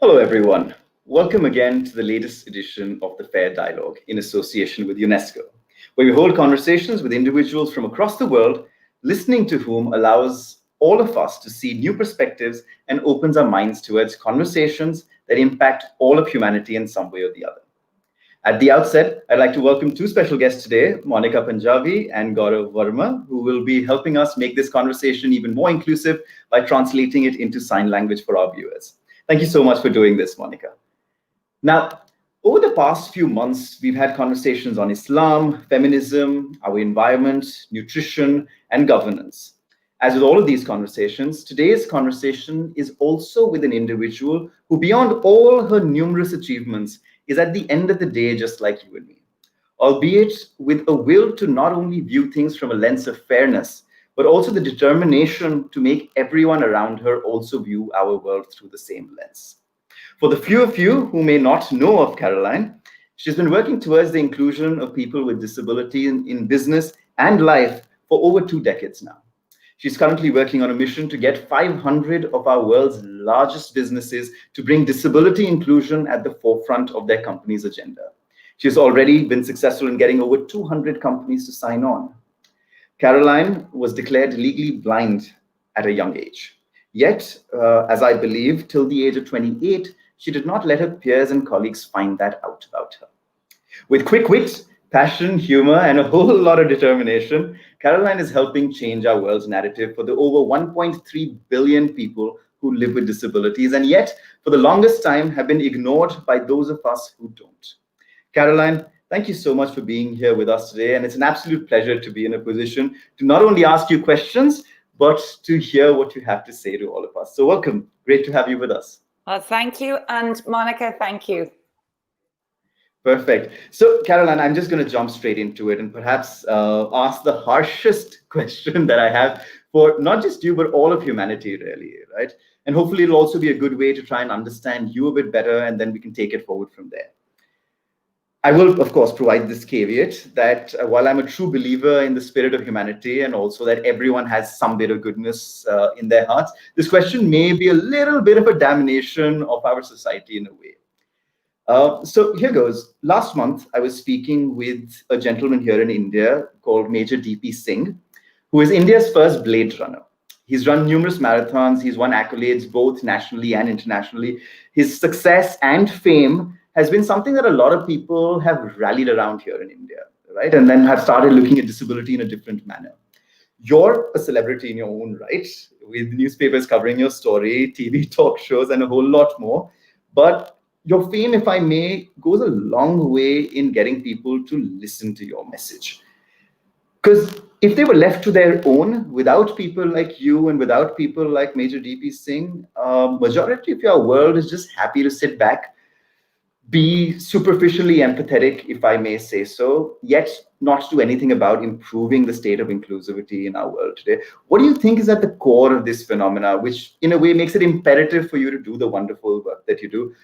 Hello, everyone. Welcome again to the latest edition of the F.A.I.R Dialogue in association with UNESCO, where we hold conversations with individuals from across the world, listening to whom allows all of us to see new perspectives and opens our minds towards conversations that impact all of humanity in some way or the other. At the outset, I'd like to welcome two special guests today, Monica Punjabi and Gaurav Verma, who will be helping us make this conversation even more inclusive by translating it into sign language for our viewers. Thank you so much for doing this, Monica. Now, over the past few months, we've had conversations on Islam, feminism, our environment, nutrition, and governance. As with all of these conversations, today's conversation is also with an individual who, beyond all her numerous achievements, is at the end of the day just like you and me, albeit with a will to not only view things from a lens of fairness, but also the determination to make everyone around her also view our world through the same lens. For the few of you who may not know of Caroline, she's been working towards the inclusion of people with disability in business and life for over 2 decades now. She's currently working on a mission to get 500 of our world's largest businesses to bring disability inclusion at the forefront of their company's agenda. She's already been successful in getting over 200 companies to sign on. Caroline was declared legally blind at a young age. Yet, as I believe, till the age of 28, she did not let her peers and colleagues find that out about her. With quick wit, passion, humor, and a whole lot of determination, Caroline is helping change our world's narrative for the over 1.3 billion people who live with disabilities, and yet, for the longest time, have been ignored by those of us who don't. Caroline, thank you so much for being here with us today, and it's an absolute pleasure to be in a position to not only ask you questions, but to hear what you have to say to all of us. So welcome. Great to have you with us. Well, thank you. And Monica, thank you. Perfect. So, Caroline, I'm just going to jump straight into it and perhaps ask the harshest question that I have for not just you, but all of humanity, really, right? And hopefully it'll also be a good way to try and understand you a bit better, and then we can take it forward from there. I will, of course, provide this caveat that while I'm a true believer in the spirit of humanity and also that everyone has some bit of goodness in their hearts, this question may be a little bit of a damnation of our society in a way. So here goes. Last month, I was speaking with a gentleman here in India called Major D.P. Singh, who is India's first blade runner. He's run numerous marathons. He's won accolades both nationally and internationally. His success and fame has been something that a lot of people have rallied around here in India, right? And then have started looking at disability in a different manner. You're a celebrity in your own right, with newspapers covering your story, TV talk shows, and a whole lot more. But your fame, if I may, goes a long way in getting people to listen to your message. Because if they were left to their own, without people like you and without people like Major D.P. Singh, majority of your world is just happy to sit back, be superficially empathetic, if I may say so, yet not do anything about improving the state of inclusivity in our world today. What do you think is at the core of this phenomena, which in a way makes it imperative for you to do the wonderful work that you do,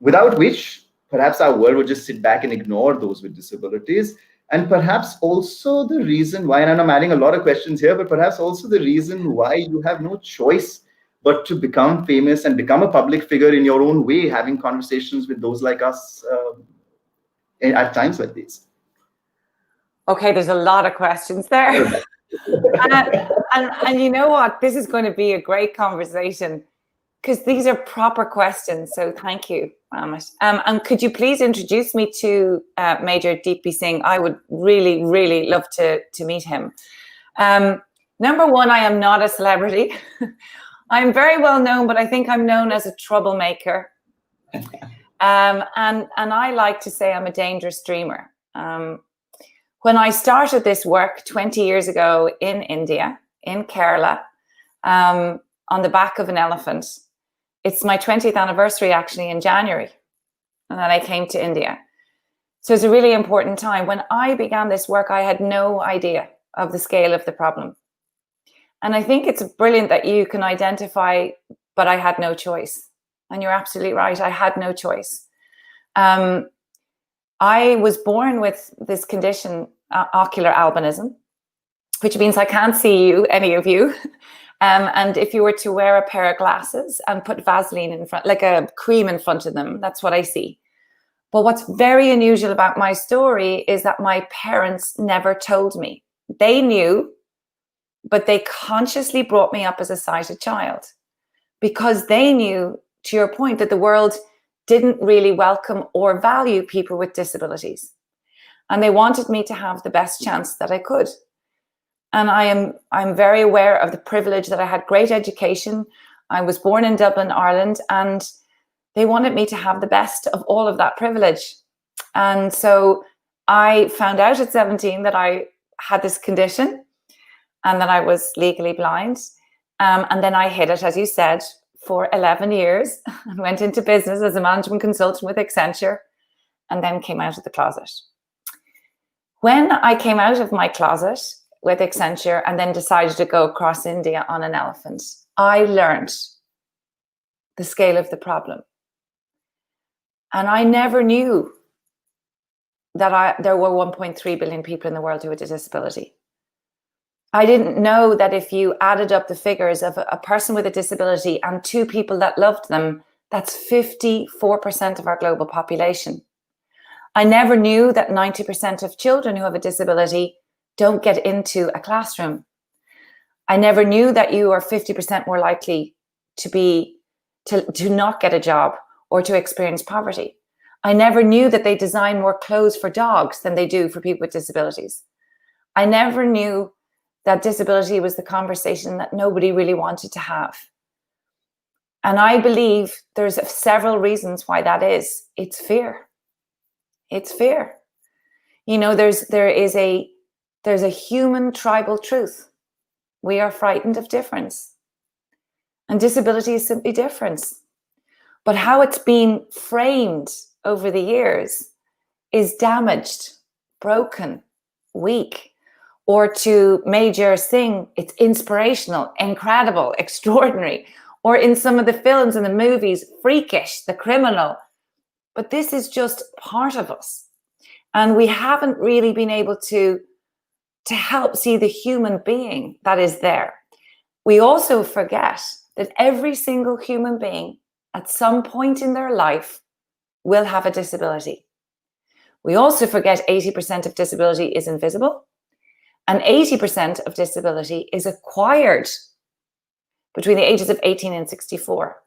without which perhaps our world would just sit back and ignore those with disabilities? And perhaps also the reason why, and I'm adding a lot of questions here, but perhaps also the reason why you have no choice but to become famous and become a public figure in your own way, having conversations with those like us at times like these. Okay, there's a lot of questions there. and you know what? This is going to be a great conversation because these are proper questions. So thank you, Ramit. And could you please introduce me to Major D.P. Singh? I would really, really love to meet him. Number one, I am not a celebrity. I'm very well known, but I think I'm known as a troublemaker. And I like to say I'm a dangerous dreamer. When I started this work 20 years ago in India, in Kerala, on the back of an elephant, it's my 20th anniversary actually in January, and then I came to India. So it's a really important time. When I began this work, I had no idea of the scale of the problem. And I think it's brilliant that you can identify, but I had no choice. And you're absolutely right, I had no choice. I was born with this condition, ocular albinism, which means I can't see you, any of you. And if you were to wear a pair of glasses and put Vaseline in front, like a cream in front of them, that's what I see. But what's very unusual about my story is that my parents never told me. They knew, but they consciously brought me up as a sighted child because they knew, to your point, that the world didn't really welcome or value people with disabilities. And they wanted me to have the best chance that I could. And I'm very aware of the privilege that I had great education. I was born in Dublin, Ireland, and they wanted me to have the best of all of that privilege. And so I found out at 17 that I had this condition and that I was legally blind. And then I hid it, as you said, for 11 years and went into business as a management consultant with Accenture and then came out of the closet. When I came out of my closet with Accenture and then decided to go across India on an elephant, I learned the scale of the problem. And I never knew that there were 1.3 billion people in the world who had a disability. I didn't know that if you added up the figures of a person with a disability and two people that loved them, that's 54% of our global population. I never knew that 90% of children who have a disability don't get into a classroom. I never knew that you are 50% more likely to not get a job or to experience poverty. I never knew that they design more clothes for dogs than they do for people with disabilities. I never knew that disability was the conversation that nobody really wanted to have. And I believe there's several reasons why that is. It's fear. It's fear. You know, there's a human tribal truth. We are frightened of difference. And disability is simply difference. But how it's been framed over the years is damaged, broken, weak. Or to Major Singh, it's inspirational, incredible, extraordinary. Or in some of the films and the movies, freakish, the criminal. But this is just part of us. And we haven't really been able to help see the human being that is there. We also forget that every single human being at some point in their life will have a disability. We also forget 80% of disability is invisible and 80% of disability is acquired between the ages of 18 and 64.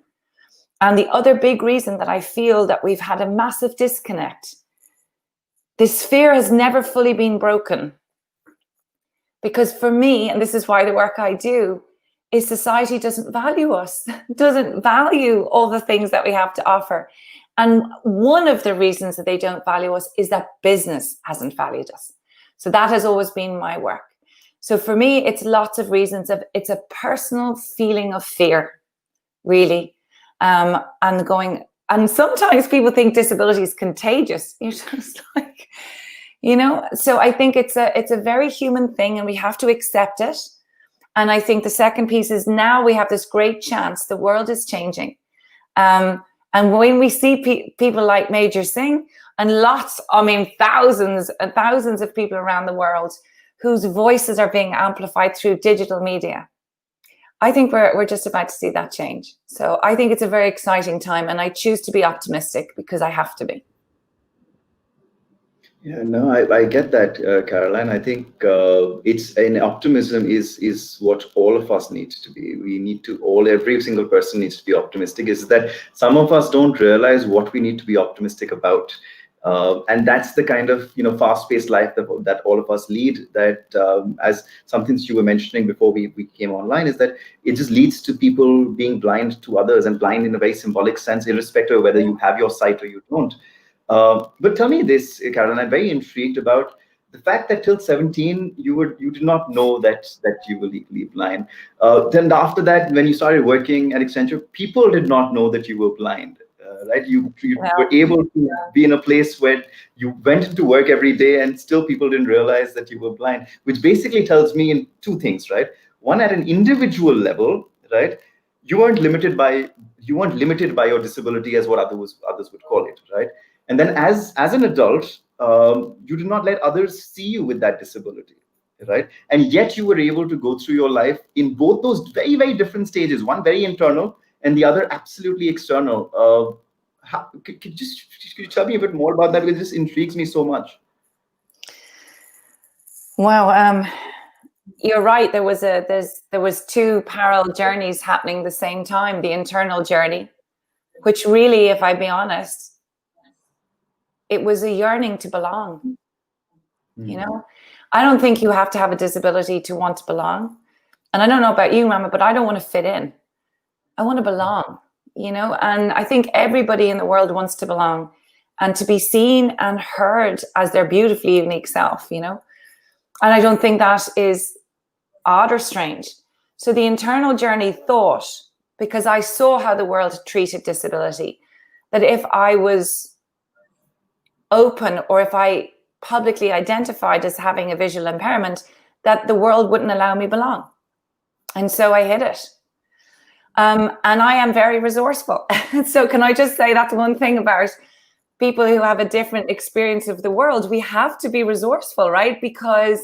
And the other big reason that I feel that we've had a massive disconnect, this fear has never fully been broken. Because for me, and this is why the work I do, is society doesn't value us, doesn't value all the things that we have to offer. And one of the reasons that they don't value us is that business hasn't valued us. So that has always been my work. So for me, it's lots of reasons it's a personal feeling of fear, really. And sometimes people think disability is contagious. You're just like, you know, so I think it's a very human thing and we have to accept it. And I think the second piece is now we have this great chance. The world is changing. And when we see people like Major Singh and thousands and thousands of people around the world whose voices are being amplified through digital media, I think we're just about to see that change. So I think it's a very exciting time and I choose to be optimistic because I have to be. Yeah, no, I get that, Caroline. I think it's an optimism is what all of us need to be. We need to every single person needs to be optimistic. Is that some of us don't realize what we need to be optimistic about. And that's the kind of fast-paced life that all of us lead. That as something you were mentioning before we came online, is that it just leads to people being blind to others and blind in a very symbolic sense, irrespective of whether you have your sight or you don't. But tell me this, Caroline, I'm very intrigued about the fact that till 17 you did not know that you were legally blind. Then after that, when you started working at Accenture, people did not know that you were blind. Right? You were able to be in a place where you went into work every day and still people didn't realize that you were blind, which basically tells me in two things, right? One, at an individual level, right? You weren't limited by your disability as what others would call it, right? And then as an adult, you did not let others see you with that disability. right? And yet you were able to go through your life in both those very, very different stages, one very internal and the other absolutely external. Could you tell me a bit more about that? Because this intrigues me so much. Wow, you're right. There was two parallel journeys happening the same time. The internal journey, which really, if I be honest, it was a yearning to belong. You know, I don't think you have to have a disability to want to belong. And I don't know about you, Ramit, but I don't want to fit in. I want to belong, you know, and I think everybody in the world wants to belong and to be seen and heard as their beautifully unique self, you know. And I don't think that is odd or strange. So the internal journey thought, because I saw how the world treated disability, that if I was open or if I publicly identified as having a visual impairment, that the world wouldn't allow me belong. And so I hid it. And I am very resourceful. So can I just say that's one thing about people who have a different experience of the world. We have to be resourceful, right? Because,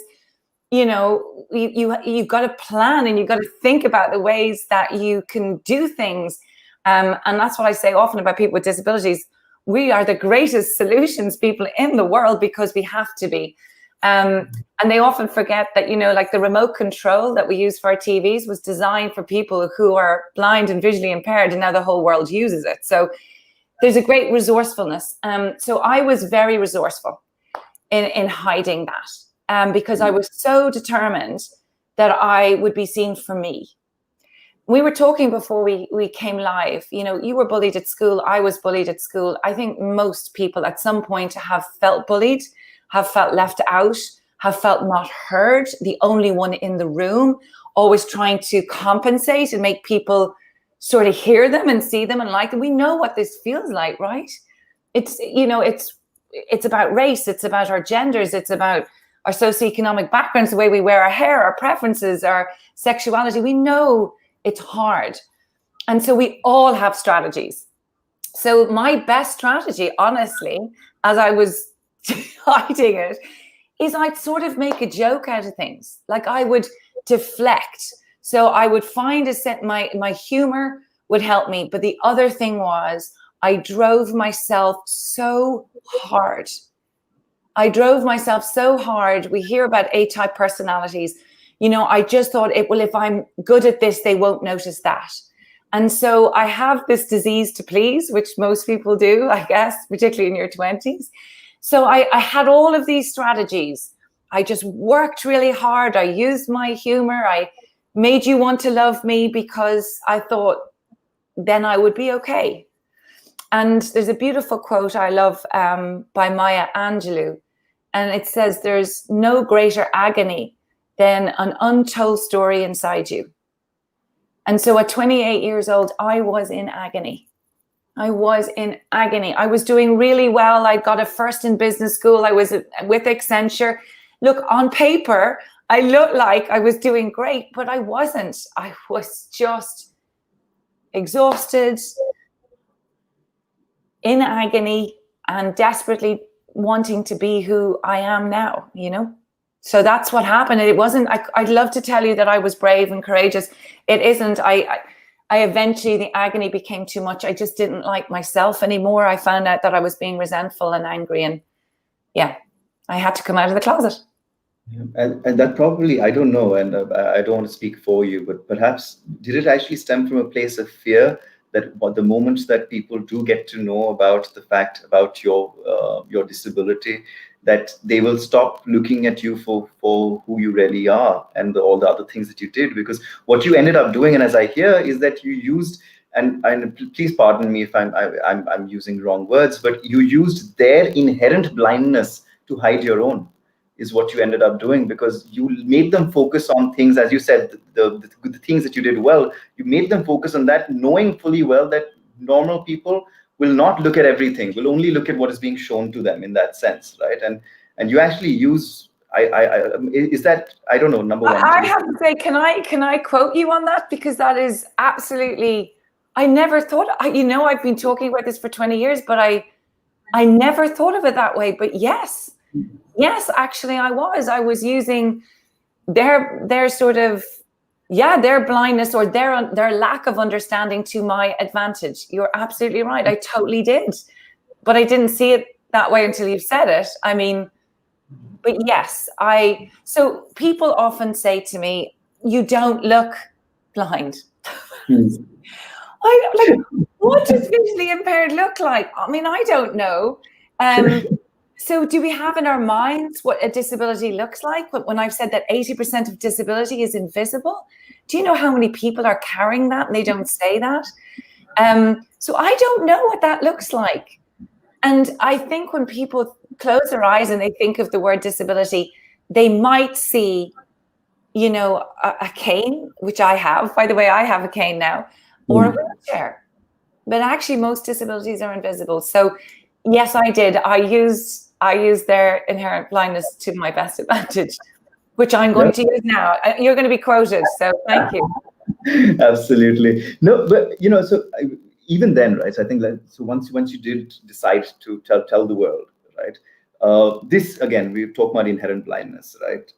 you know, you've got to plan and you've got to think about the ways that you can do things. And that's what I say often about people with disabilities. We are the greatest solutions people in the world because we have to be. And they often forget that, you know, like the remote control that we use for our TVs was designed for people who are blind and visually impaired, and now the whole world uses it. So there's a great resourcefulness. So I was very resourceful in hiding that because I was so determined that I would be seen for me. We were talking before we came live, you know, you were bullied at school. I was bullied at school. I think most people at some point have felt bullied, have felt left out, have felt not heard, the only one in the room, always trying to compensate and make people sort of hear them and see them and like them. We know what this feels like, right? It's, you know, it's about race, it's about our genders, it's about our socioeconomic backgrounds, the way we wear our hair, our preferences, our sexuality. We know it's hard. And so we all have strategies. So my best strategy, honestly, as I was hiding it, is I'd sort of make a joke out of things. Like I would deflect. So I would find a set, my humor would help me. But the other thing was I drove myself so hard. I drove myself so hard. We hear about A-type personalities. You know, I just thought, well, if I'm good at this, they won't notice that. And so I have this disease to please, which most people do, I guess, particularly in your 20s. So I had all of these strategies. I just worked really hard. I used my humor. I made you want to love me because I thought then I would be okay. And there's a beautiful quote I love by Maya Angelou. And it says, there's no greater agony than an untold story inside you. And so at 28 years old, I was in agony. I was in agony. I was doing really well. I got a first in business school. I was with Accenture. Look, on paper, I looked like I was doing great, but I wasn't. I was just exhausted, in agony, and desperately wanting to be who I am now, you know? So that's what happened. It wasn't, I'd love to tell you that I was brave and courageous. It isn't. I eventually, the agony became too much. I just didn't like myself anymore. I found out that I was being resentful and angry, and yeah, I had to come out of the closet. And that probably, I don't know, and I don't want to speak for you, but perhaps did it actually stem from a place of fear that the moments that people do get to know about the fact about your disability, that they will stop looking at you for who you really are and all the other things that you did? Because what you ended up doing, and as I hear, is that you used, and please pardon me if I'm using wrong words, but you used their inherent blindness to hide your own, is what you ended up doing, because you made them focus on things, as you said, the things that you did well. You made them focus on that, knowing fully well that normal people will not look at everything, will only look at what is being shown to them in that sense, right? And you actually use, is that, I don't know, number one. I have to say, can I quote you on that? Because that is absolutely, I never thought, you know, I've been talking about this for 20 years, but I never thought of it that way. But yes, actually I was using their sort of, their blindness or their lack of understanding to my advantage. You're absolutely right. I totally did. But I didn't see it that way until you said it. I mean, but yes, so people often say to me, you don't look blind. What does visually impaired look like? I mean, I don't know. So do we have in our minds what a disability looks like? When I've said that 80% of disability is invisible, do you know how many people are carrying that and they don't say that? So I don't know what that looks like. And I think when people close their eyes and they think of the word disability, they might see, a cane, which I have. By the way, I have a cane now, or a wheelchair. But actually, most disabilities are invisible. So yes, I did. I used their inherent blindness to my best advantage, which I'm going to use now. You're going to be quoted, so thank you. Absolutely. No, but so even then, right? So I think so once you did decide to tell the world, right? This again, we talk about inherent blindness, right?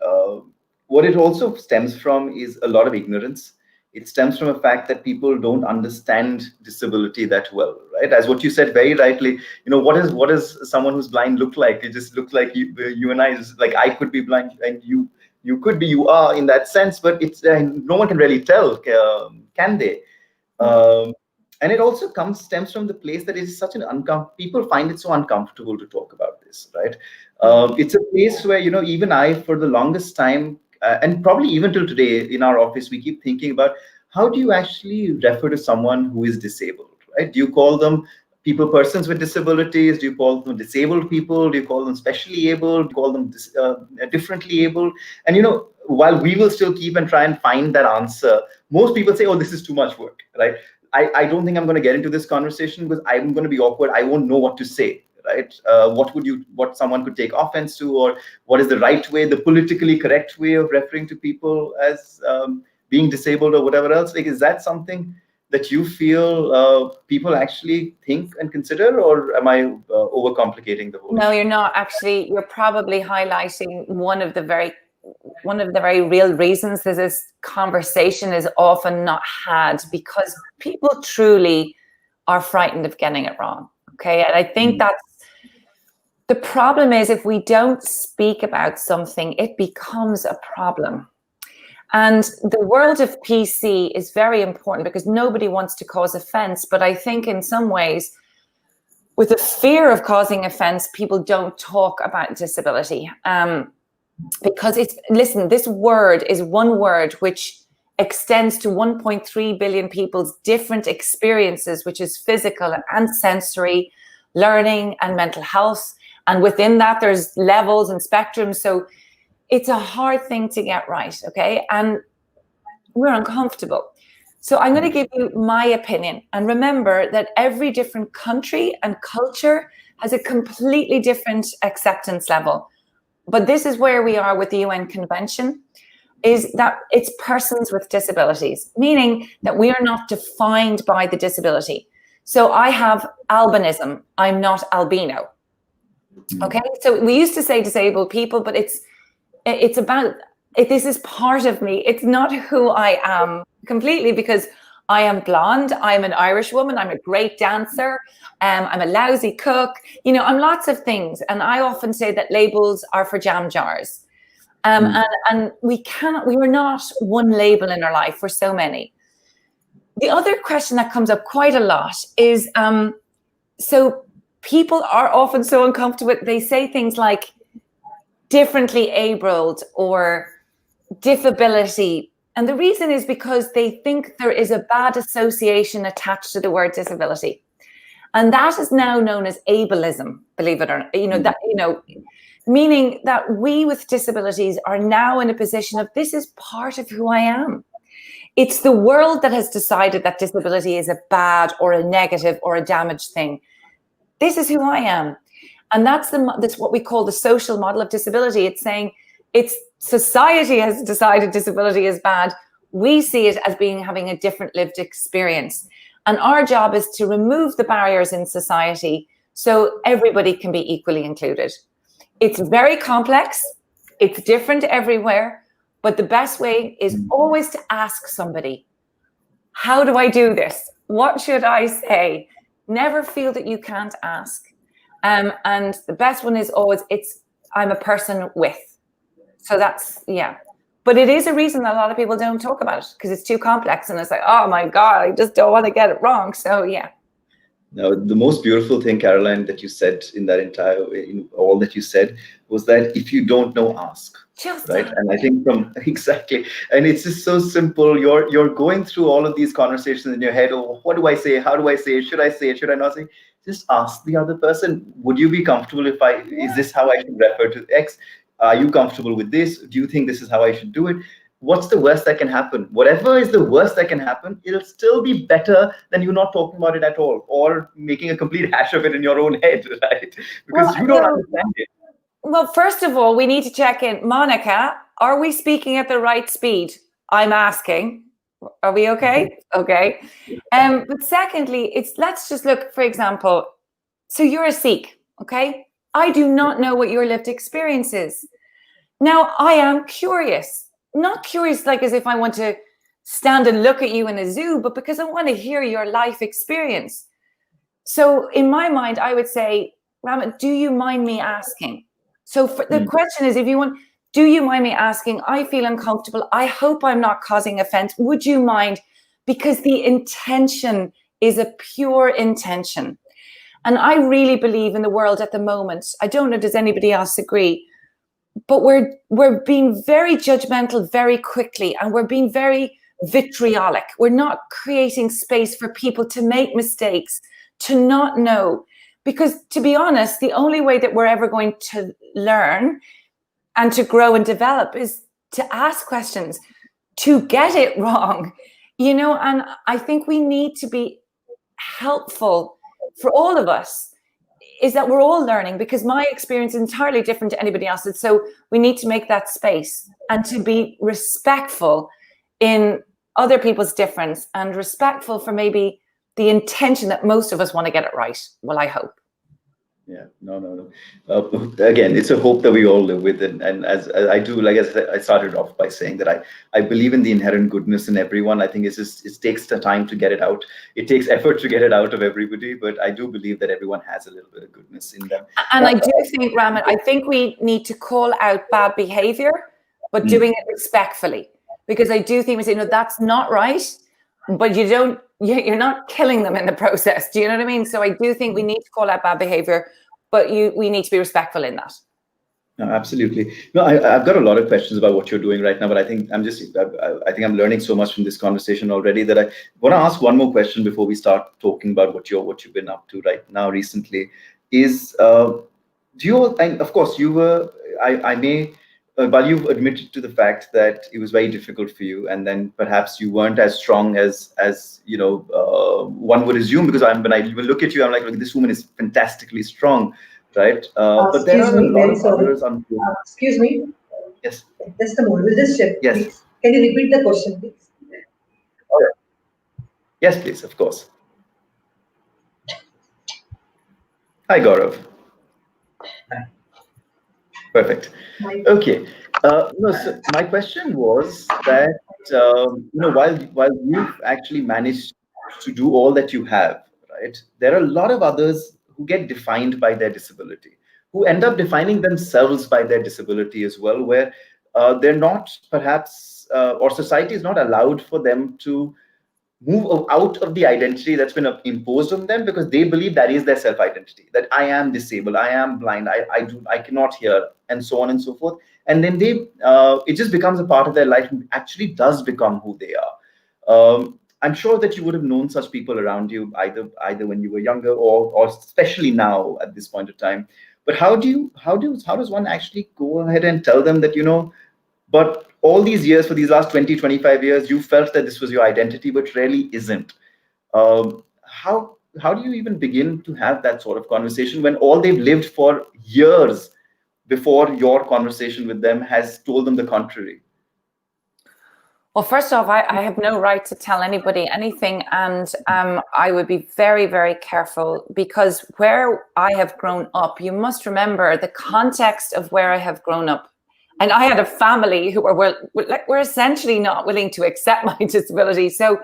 What it also stems from is a lot of ignorance. It stems from a fact that people don't understand disability that well, right? As what you said very rightly, what does someone who's blind look like? It just looks like you and I. Like I could be blind, and you could be, you are in that sense, but it's no one can really tell, can they? And it also stems from the place that it is such an people find it so uncomfortable to talk about this, right? It's a place where even I, for the longest time, and probably even till today in our office, we keep thinking about how do you actually refer to someone who is disabled, right? Do you call them persons with disabilities? Do you call them disabled people? Do you call them specially able? Do you call them differently able? And while we will still keep and try and find that answer, most people say, oh, this is too much work, right? I don't think I'm going to get into this conversation because I'm going to be awkward. I won't know what to say, right? What someone could take offense to, or what is the right way, the politically correct way of referring to people as being disabled or whatever else? Like, is that something that you feel people actually think and consider, or am I overcomplicating the whole? No, you're not. Actually, you're probably highlighting one of the very real reasons that this conversation is often not had, because people truly are frightened of getting it wrong. Okay. And I think that's the problem. Is if we don't speak about something, it becomes a problem. And the world of PC is very important because nobody wants to cause offense. But I think in some ways, with the fear of causing offense, people don't talk about disability. Because this word is one word which extends to 1.3 billion people's different experiences, which is physical and sensory, learning and mental health. And within that, there's levels and spectrums. So it's a hard thing to get right, okay? And we're uncomfortable. So I'm going to give you my opinion. And remember that every different country and culture has a completely different acceptance level. But this is where we are with the UN Convention, is that it's persons with disabilities, meaning that we are not defined by the disability. So I have albinism, I'm not albino. Okay, so we used to say disabled people, but it's about, this is part of me. It's not who I am completely, because I am blonde, I'm an Irish woman, I'm a great dancer, I'm a lousy cook, I'm lots of things. And I often say that labels are for jam jars. And we are not one label in our life, we're so many. The other question that comes up quite a lot is, so people are often so uncomfortable, they say things like differently abled or disability. And the reason is because they think there is a bad association attached to the word disability. And that is now known as ableism, believe it or not, meaning that we with disabilities are now in a position of, this is part of who I am. It's the world that has decided that disability is a bad or a negative or a damaged thing. This is who I am. And that's what we call the social model of disability. It's saying society has decided disability is bad. We see it as having a different lived experience. And our job is to remove the barriers in society so everybody can be equally included. It's very complex. It's different everywhere. But the best way is always to ask somebody, how do I do this? What should I say? Never feel that you can't ask. And the best one is always, I'm a person with. So that's, yeah. But it is a reason that a lot of people don't talk about it, because it's too complex and it's like, oh my God, I just don't want to get it wrong. So yeah. Now, the most beautiful thing, Caroline, that you said in all that you said, was that if you don't know, ask. Just right. And I think exactly, and it's just so simple. You're going through all of these conversations in your head. Oh, what do I say? How do I say it? Should I say it? Should I not say it? Just ask the other person. Would you be comfortable is this how I should refer to X? Are you comfortable with this? Do you think this is how I should do it? What's the worst that can happen? Whatever is the worst that can happen, it'll still be better than you not talking about it at all, or making a complete hash of it in your own head, right? Because you don't understand it. Well, first of all, we need to check in. Monica, are we speaking at the right speed? I'm asking. Are we okay? Okay. But secondly, let's just look, for example, so you're a Sikh, okay? I do not know what your lived experience is. Now, I am curious, not curious like as if I want to stand and look at you in a zoo, but because I want to hear your life experience. So in my mind, I would say, Ramit, do you mind me asking? So the question is, if you want, do you mind me asking? I feel uncomfortable. I hope I'm not causing offense. Would you mind? Because the intention is a pure intention. And I really believe in the world at the moment. I don't know, does anybody else agree? But we're being very judgmental very quickly, and we're being very vitriolic. We're not creating space for people to make mistakes, to not know. Because to be honest, the only way that we're ever going to learn and to grow and develop is to ask questions, to get it wrong, and I think we need to be helpful for all of us, is that we're all learning, because my experience is entirely different to anybody else's. So we need to make that space and to be respectful in other people's difference, and respectful for maybe the intention that most of us want to get it right. Well, I hope. Yeah, no. Again, it's a hope that we all live with, and as I do, like I started off by saying that I believe in the inherent goodness in everyone. I think it takes the time to get it out. It takes effort to get it out of everybody, but I do believe that everyone has a little bit of goodness in them. And I do think, Ramit, I think we need to call out bad behavior, but doing it respectfully, because I do think we say, no, that's not right, but you're not killing them in the process. Do you know what I mean? So I do think we need to call out bad behavior, but we need to be respectful in that. No, absolutely. No, I've got a lot of questions about what you're doing right now, but I think I think I'm learning so much from this conversation already that I want to ask one more question before we start talking about what you've been up to right now recently. Is and of course you were, I may, while you've admitted to the fact that it was very difficult for you, and then perhaps you weren't as strong as one would assume, because when I even look at you, I'm like, look, this woman is fantastically strong, right? But there are a lot of others. Excuse me. Yes. Just a moment. We'll just check. Yes. Please. Can you repeat the question, please? All right. Yes, please. Of course. Hi, Gaurav. Hi. Perfect. Okay. No, so my question was that while you've actually managed to do all that you have, right? There are a lot of others who get defined by their disability, who end up defining themselves by their disability as well, where they're not perhaps, or society is not allowed for them to move out of the identity that's been imposed on them, because they believe that is their self-identity, that I am disabled, I am blind, I cannot hear, and so on and so forth. And then it just becomes a part of their life and actually does become who they are. I'm sure that you would have known such people around you, either when you were younger, or especially now at this point of time. But how does one actually go ahead and tell them that, but all these years, for these last 20, 25 years, you felt that this was your identity, but really isn't. How do you even begin to have that sort of conversation when all they've lived for years before your conversation with them has told them the contrary? Well, first off, I have no right to tell anybody anything. And I would be very, very careful, because where I have grown up, you must remember the context of where I have grown up And I had a family who were essentially not willing to accept my disability. So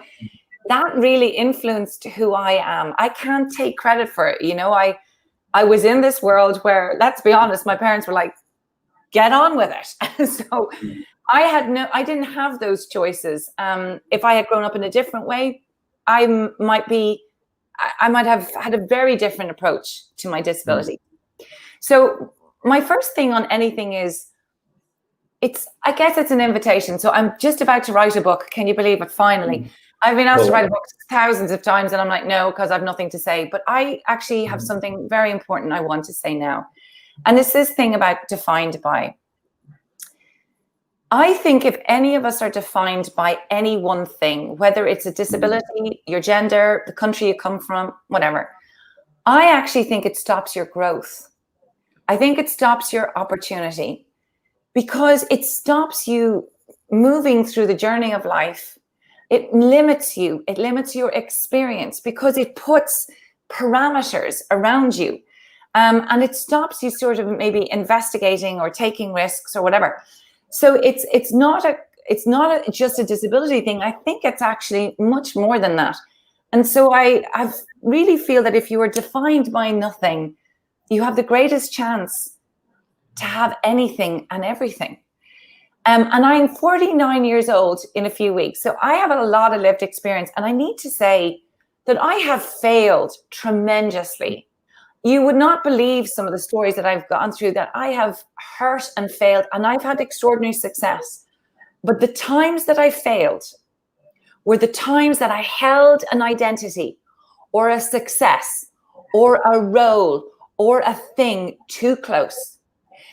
that really influenced who I am. I can't take credit for it. You know, I was in this world where, let's be honest, my parents were like, get on with it. So I didn't have those choices. If I had grown up in a different way, I might have had a very different approach to my disability. So my first thing on anything is, I guess it's an invitation. So I'm just about to write a book. Can you believe it? Finally. I've been asked to write a book thousands of times, and I'm like, no, because I've nothing to say. But I actually have something very important I want to say now. And it's this thing about defined by. I think if any of us are defined by any one thing, whether it's a disability, your gender, the country you come from, whatever, I actually think it stops your growth. I think it stops your opportunity, because it stops you moving through the journey of life. It limits you. It limits your experience, because it puts parameters around you. And it stops you sort of maybe investigating or taking risks or whatever. So it's not just a disability thing. I think it's actually much more than that. And so I really feel that if you are defined by nothing, you have the greatest chance to have anything and everything. And I'm 49 years old in a few weeks. So I have a lot of lived experience. And I need to say that I have failed tremendously. You would not believe some of the stories that I've gone through, that I have hurt and failed, and I've had extraordinary success. But the times that I failed were the times that I held an identity or a success or a role or a thing too close.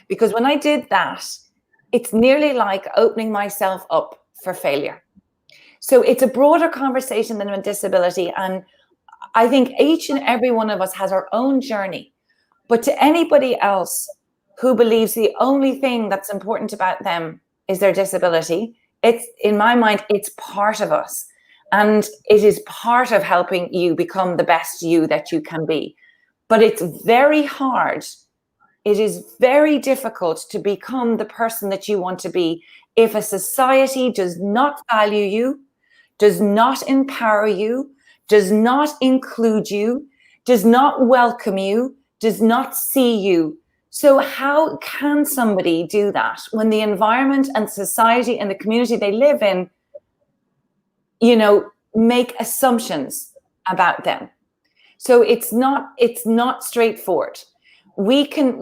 Because when I did that, it's nearly like opening myself up for failure. So it's a broader conversation than a disability. And I think each and every one of us has our own journey. But to anybody else who believes the only thing that's important about them is their disability, it's, in my mind, it's part of us. And it is part of helping you become the best you that you can be. But it's very hard. It is very difficult to become the person that you want to be if a society does not value you, does not empower you, does not include you, does not welcome you, does not see you. So how can somebody do that when the environment and society and the community they live in, you know, make assumptions about them? So it's not straightforward. We can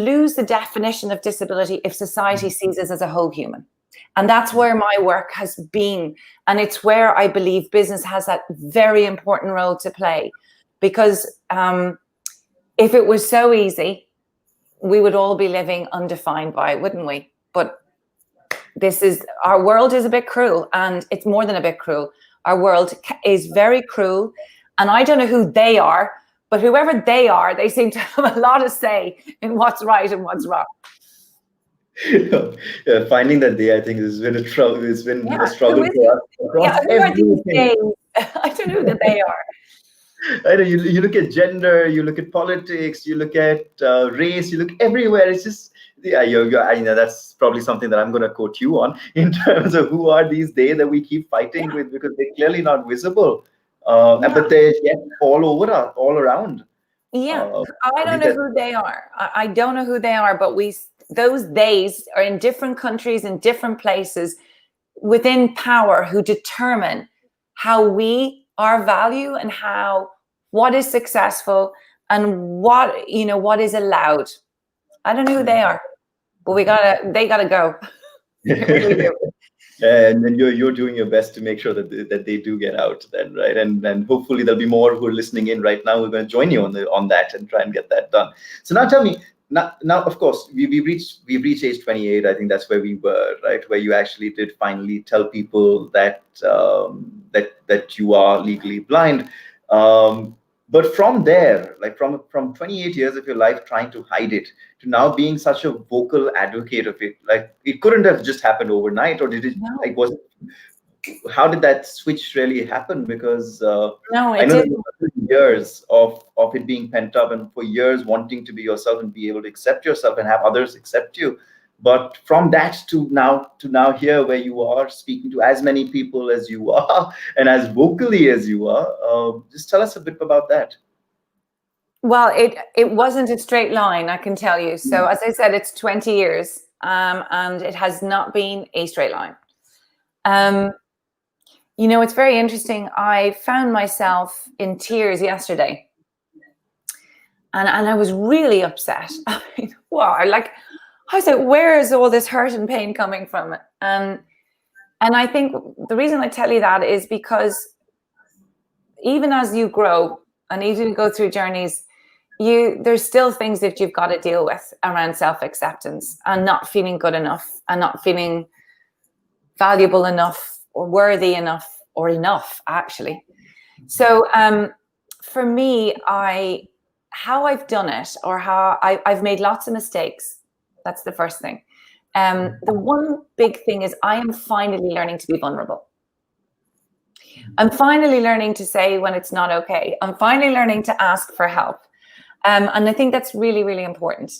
lose the definition of disability if society sees us as a whole human. And that's where my work has been. And it's where I believe business has that very important role to play. Because if it was so easy, we would all be living undefined by, wouldn't we? But our world is a bit cruel, and it's more than a bit cruel. Our world is very cruel. And I don't know who they are, but whoever they are, they seem to have a lot of say in what's right and what's wrong. Yeah, finding that day, I think, has been a struggle. It's been a struggle for us across who are these everything. days? I don't know who they are. I know you look at gender, you look at politics, you look at race, you look everywhere. It's just, yeah, I know that's probably something that I'm going to quote you on in terms of who are these they that we keep fighting with, because they're clearly not visible, but they're yet all over us, all around. Yeah, I don't know who they are. I don't know who they are, but those days are in different countries, in different places, within power, who determine how we, our value, and what is successful and what is allowed. I don't know who they are, but they gotta go. And then you're doing your best to make sure that they do get out then, right? And hopefully there'll be more who are listening in right now. We're going to join you on that and try and get that done. So now tell me, now of course we've reached age 28. I think that's where we were, right? Where you actually did finally tell people that that you are legally blind. But from there, like from 28 years of your life trying to hide it to now being such a vocal advocate of it, like it couldn't have just happened overnight, or did it? No. Like, how did that switch really happen? Because No, I know that there were years of it being pent up, and for years wanting to be yourself and be able to accept yourself and have others accept you. But from that to now here where you are speaking to as many people as you are and as vocally as you are, just tell us a bit about that. Well, it wasn't a straight line, I can tell you. So as I said, it's 20 years, and it has not been a straight line. You know, it's very interesting. I found myself in tears yesterday, and I was really upset. I mean, wow, I was like, where is all this hurt and pain coming from? And I think the reason I tell you that is because even as you grow and even go through journeys, there's still things that you've got to deal with around self-acceptance and not feeling good enough and not feeling valuable enough or worthy enough or enough, actually. So for me, how I've done it, or how I've made lots of mistakes. That's the first thing. The one big thing is I am finally learning to be vulnerable. I'm finally learning to say when it's not okay. I'm finally learning to ask for help. And I think that's really, really important.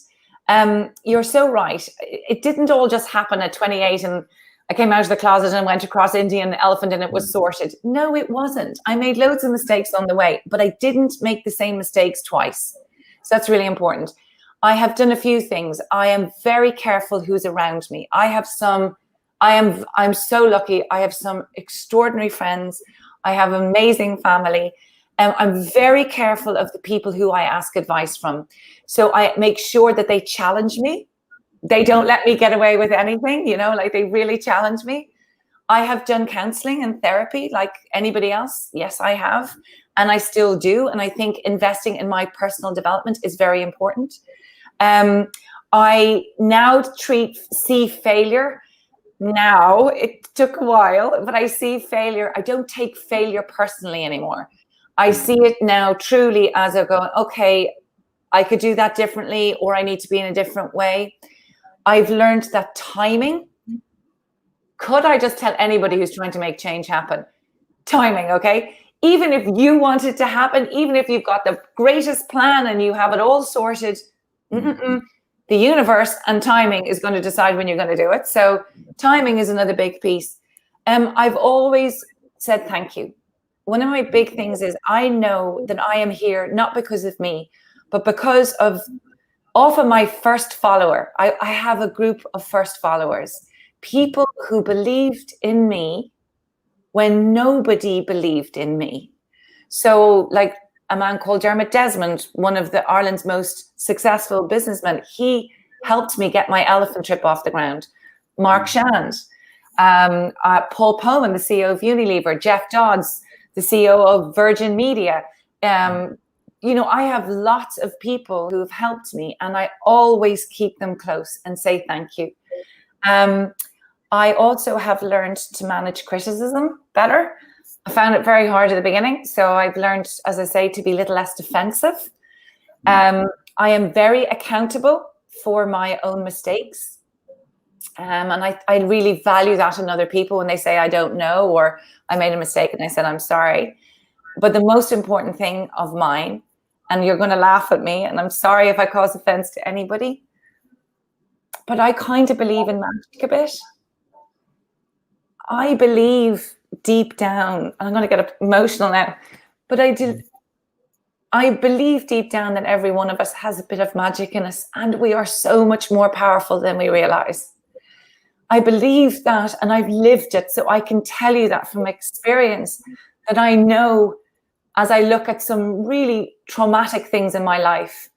You're so right. It didn't all just happen at 28 and I came out of the closet and went across Indian elephant and it was sorted. No, it wasn't. I made loads of mistakes on the way, but I didn't make the same mistakes twice. So that's really important. I have done a few things. I am very careful who's around me. I'm so lucky. I have some extraordinary friends. I have an amazing family. I'm very careful of the people who I ask advice from. So I make sure that they challenge me. They don't let me get away with anything, you know, like they really challenge me. I have done counseling and therapy like anybody else. Yes, I have. And I still do. And I think investing in my personal development is very important. I now see failure. Now, it took a while, but I see failure. I don't take failure personally anymore. I see it now truly as a going, okay, I could do that differently, or I need to be in a different way. I've learned that timing. Could I just tell anybody who's trying to make change happen? Timing, okay? Even if you want it to happen, even if you've got the greatest plan and you have it all sorted, the universe and timing is going to decide when you're going to do it. So timing is another big piece. I've always said thank you. One of my big things is I know that I am here not because of me, but because of my first follower. I have a group of first followers, people who believed in me when nobody believed in me. So like a man called Dermot Desmond, one of Ireland's most successful businessmen, he helped me get my elephant trip off the ground. Mark Shand, Paul Poman, the CEO of Unilever, Jeff Dodds, the CEO of Virgin Media. You know, I have lots of people who have helped me and I always keep them close and say thank you. I also have learned to manage criticism better. I found it very hard at the beginning. So I've learned, as I say, to be a little less defensive. I am very accountable for my own mistakes. And I really value that in other people when they say, I don't know, or I made a mistake and I said, I'm sorry. But the most important thing of mine, and you're going to laugh at me, and I'm sorry if I cause offense to anybody, but I kind of believe in magic a bit. I believe deep down, I'm going to get emotional now, but I believe deep down that every one of us has a bit of magic in us, and we are so much more powerful than we realize. I believe that, and I've lived it, so I can tell you that from experience, that I know as I look at some really traumatic things in my life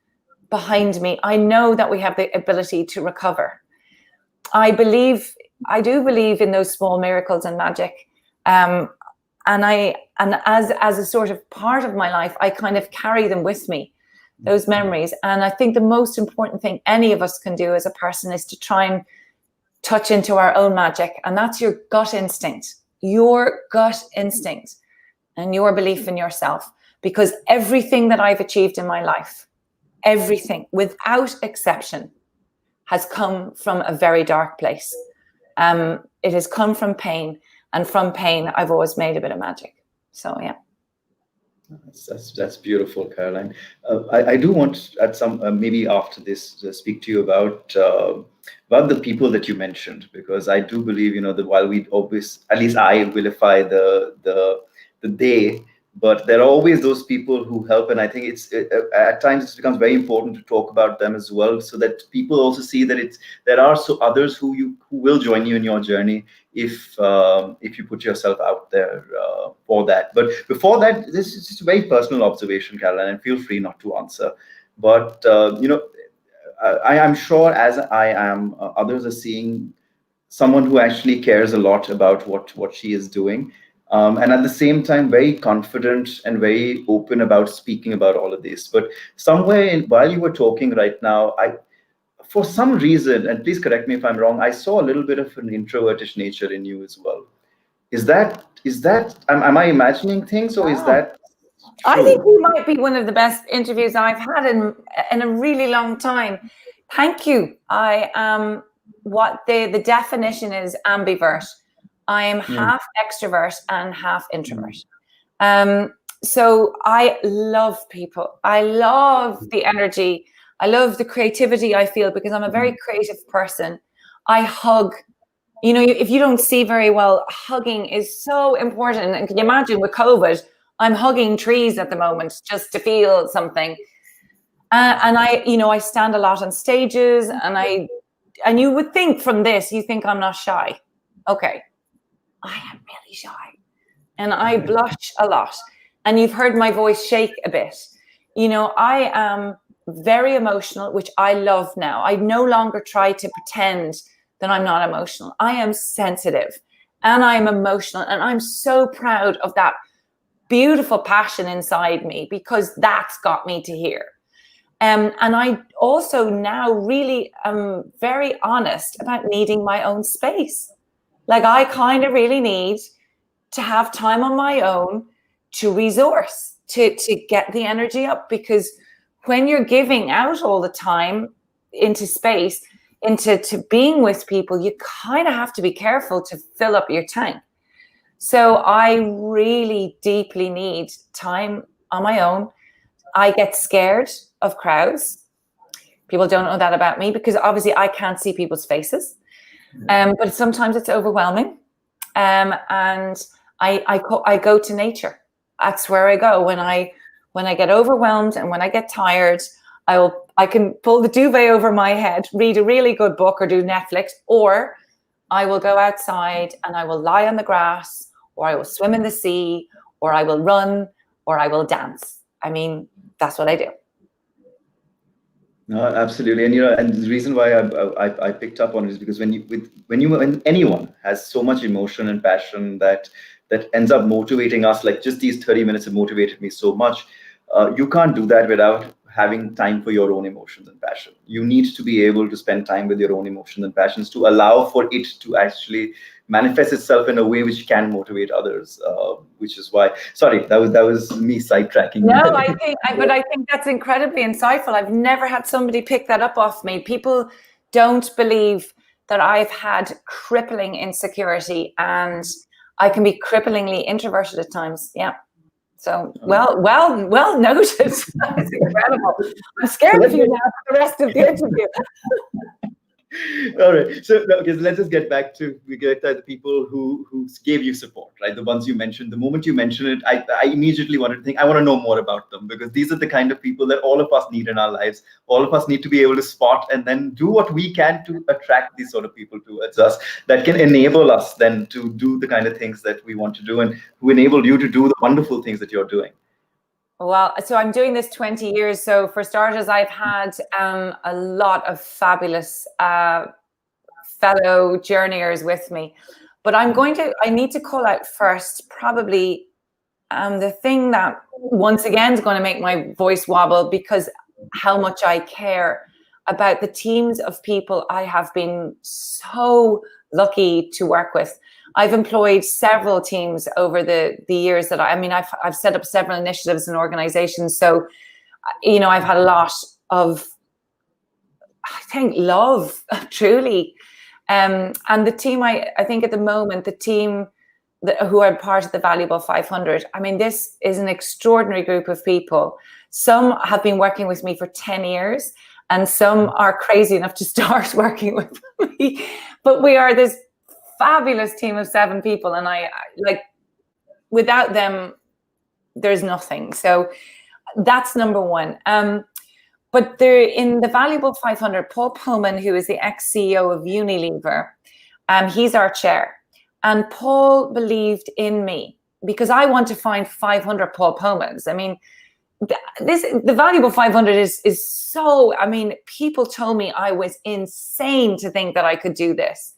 behind me, I know that we have the ability to recover. I do believe in those small miracles and magic. And as a sort of part of my life, I kind of carry them with me, those memories. And I think the most important thing any of us can do as a person is to try and touch into our own magic. And that's your gut instinct and your belief in yourself. Because everything that I've achieved in my life, everything without exception, has come from a very dark place. It has come from pain, and from pain, I've always made a bit of magic. So, yeah. That's beautiful, Caroline. I do want at some maybe after this speak to you about about the people that you mentioned, because I do believe, that while we always, at least I vilify the they, but there are always those people who help, and I think at times it becomes very important to talk about them as well, so that people also see that there are so others who will join you in your journey if you put yourself out there for that. But before that, this is just a very personal observation, Caroline, and feel free not to answer. But I am sure, as I am, others are seeing someone who actually cares a lot about what she is doing, and at the same time very confident and very open about speaking about all of this. But while you were talking right now, for some reason, and please correct me if I'm wrong, I saw a little bit of an introvertish nature in you as well. Am I imagining things, or is that I think true? you might be one of the best interviews I've had in a really long time. Thank you. I am what the definition is ambivert. I am half extrovert and half introvert. So I love people. I love the energy. I love the creativity I feel, because I'm a very creative person. I hug. If you don't see very well, hugging is so important. And can you imagine with COVID, I'm hugging trees at the moment just to feel something. And I stand a lot on stages, and you would think from this, you think I'm not shy. Okay. I am really shy, and I blush a lot. And you've heard my voice shake a bit. I am very emotional, which I love now. I no longer try to pretend that I'm not emotional. I am sensitive and I'm emotional, and I'm so proud of that beautiful passion inside me, because that's got me to here. And I also now really am very honest about needing my own space. Like, I kind of really need to have time on my own to resource, to get the energy up, because when you're giving out all the time into space, into being with people, you kind of have to be careful to fill up your tank. So I really deeply need time on my own. I get scared of crowds. People don't know that about me, because obviously I can't see people's faces. But sometimes it's overwhelming. And I go to nature. That's where I go when I get overwhelmed and when I get tired. I can pull the duvet over my head, read a really good book, or do Netflix, or I will go outside and I will lie on the grass, or I will swim in the sea, or I will run, or I will dance. I mean, that's what I do. No, absolutely, and the reason why I picked up on it is because when anyone has so much emotion and passion that ends up motivating us, like just these 30 minutes have motivated me so much. You can't do that without having time for your own emotions and passion. You need to be able to spend time with your own emotions and passions to allow for it to actually manifest itself in a way which can motivate others. Which is why, sorry, that was me sidetracking. No, but I think that's incredibly insightful. I've never had somebody pick that up off me. People don't believe that I've had crippling insecurity, and I can be cripplingly introverted at times. Yeah. So well noted. That's incredible. I'm scared of you now for the rest of the interview. All right. So okay, so let's just get back to the people who gave you support, right? The ones you mentioned. The moment you mentioned it, I immediately wanted to think, I want to know more about them, because these are the kind of people that all of us need in our lives. All of us need to be able to spot and then do what we can to attract these sort of people towards us, that can enable us then to do the kind of things that we want to do, and who enable you to do the wonderful things that you're doing. Well, so I'm doing this 20 years. So for starters, I've had a lot of fabulous fellow journeyers with me. But I need to call out first, probably the thing that once again is going to make my voice wobble, because how much I care about the teams of people I have been so lucky to work with. I've employed several teams over the years that I've set up several initiatives and organizations. So, I've had a lot of, I think, love, truly. And the team, I think at the moment, the team who are part of the Valuable 500, this is an extraordinary group of people. Some have been working with me for 10 years. and some are crazy enough to start working with me. But we are this fabulous team of 7 people, and I like, without them, there's nothing. So that's number one. But there, in the Valuable 500, Paul Pullman, who is the ex-CEO of Unilever, he's our chair. And Paul believed in me because I want to find 500 Paul Pullmans. I mean, the Valuable 500 is so, I mean, people told me I was insane to think that I could do this.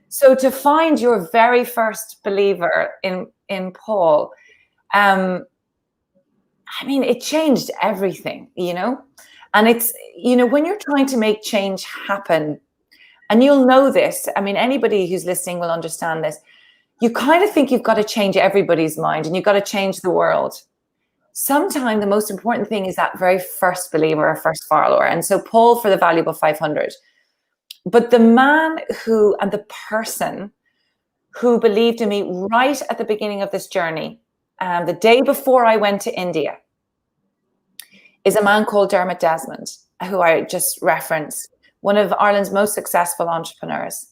So to find your very first believer in Paul, I mean, it changed everything, you know? And it's, you know, when you're trying to make change happen, and you'll know this, I mean, anybody who's listening will understand this, you kind of think you've got to change everybody's mind and you've got to change the world. Sometimes the most important thing is that very first believer or first follower. And so Paul for the Valuable 500. But the man who, and the person who believed in me right at the beginning of this journey, the day before I went to India, is a man called Dermot Desmond, who I just referenced, one of Ireland's most successful entrepreneurs.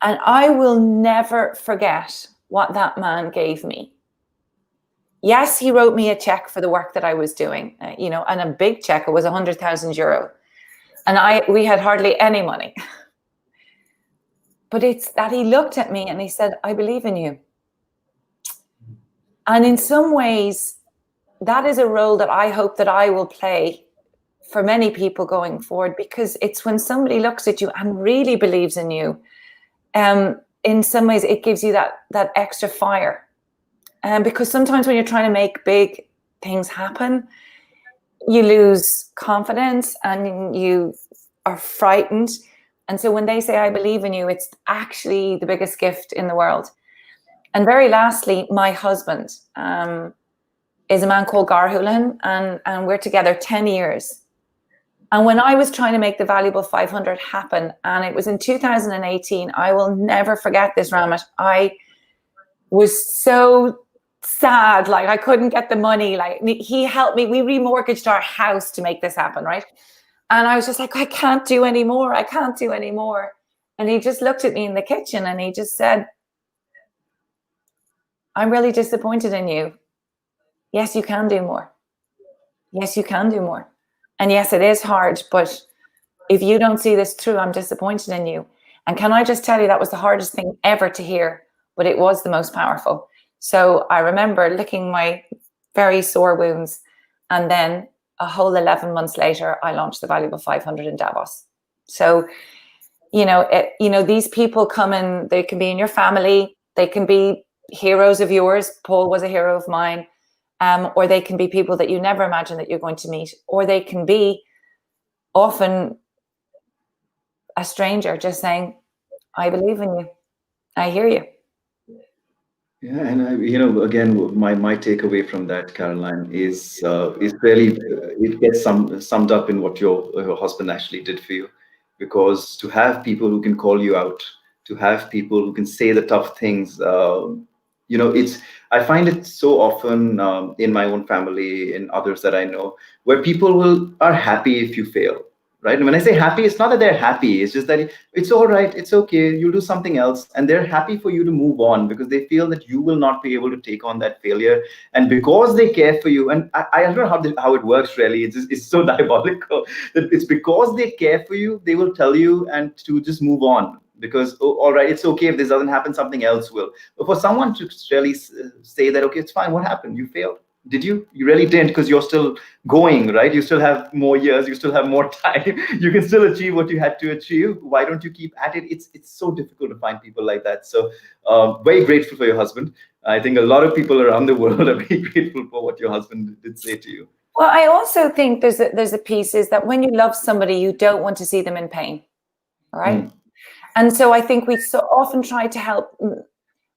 And I will never forget what that man gave me. Yes, he wrote me a check for the work that I was doing, you know, and a big check. It was €100,000. And we had hardly any money. But it's that he looked at me and he said, I believe in you. And in some ways, that is a role that I hope that I will play for many people going forward, because it's when somebody looks at you and really believes in you, in some ways it gives you that extra fire. Because sometimes when you're trying to make big things happen, you lose confidence and you are frightened. And so when they say, I believe in you, it's actually the biggest gift in the world. And very lastly, my husband is a man called Gar Houlihan, and we're together 10 years. And when I was trying to make the Valuable 500 happen, and it was in 2018, I will never forget this, Ramit. I was so sad, like I couldn't get the money. Like he helped me. We remortgaged our house to make this happen, right? And I was just like, I can't do anymore. I can't do anymore. And he just looked at me in the kitchen and he just said, I'm really disappointed in you. Yes, you can do more. Yes, you can do more. And yes, it is hard, but if you don't see this through, I'm disappointed in you. And can I just tell you, that was the hardest thing ever to hear, but it was the most powerful. So I remember licking my very sore wounds. And then a whole 11 months later, I launched the Valuable 500 in Davos. So, you know, these people come in, they can be in your family, they can be heroes of yours. Paul was a hero of mine. Or they can be people that you never imagine that you're going to meet, or they can be often a stranger just saying, I believe in you. I hear you. Yeah, and you know, again, my takeaway from that, Caroline, is really it gets summed up in what your husband actually did for you, because to have people who can call you out, to have people who can say the tough things, you know, I find it so often in my own family, in others that I know, where people are happy if you fail. Right. And when I say happy, it's not that they're happy. It's just that it's all right. It's okay. You'll do something else. And they're happy for you to move on because they feel that you will not be able to take on that failure. And because they care for you, and I don't know how it works really. It's so diabolical that it's because they care for you, they will tell you and to just move on. Because, oh, all right, it's okay. If this doesn't happen, something else will. But for someone to really say that, okay, it's fine. What happened? You failed. Did you? You really didn't, because you're still going, right? You still have more years. You still have more time. You can still achieve what you had to achieve. Why don't you keep at it? It's so difficult to find people like that. So very grateful for your husband. I think a lot of people around the world are very grateful for what your husband did say to you. Well, I also think there's a piece is that when you love somebody, you don't want to see them in pain, right? Mm. And so I think we so often try to help.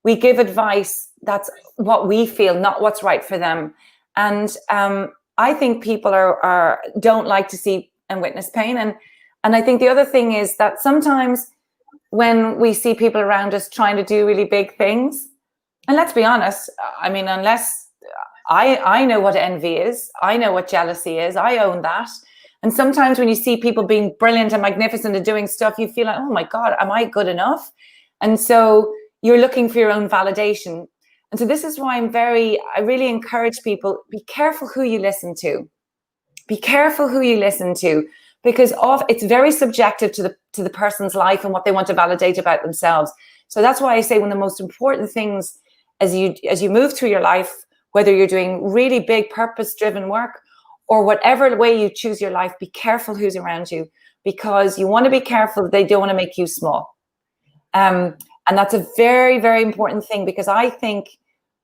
We give advice that's what we feel, not what's right for them. And I think people don't like to see and witness pain. And I think the other thing is that sometimes when we see people around us trying to do really big things, and let's be honest, I mean, unless I know what envy is, I know what jealousy is, I own that. And sometimes when you see people being brilliant and magnificent and doing stuff, you feel like, oh my God, am I good enough? And so you're looking for your own validation. And so this is why I really encourage people, be careful who you listen to. Be careful who you listen to, because it's very subjective to the person's life and what they want to validate about themselves. So that's why I say one of the most important things as you move through your life, whether you're doing really big purpose-driven work or whatever way you choose your life, be careful who's around you, because you want to be careful they don't want to make you small. And that's a very, very important thing, because I think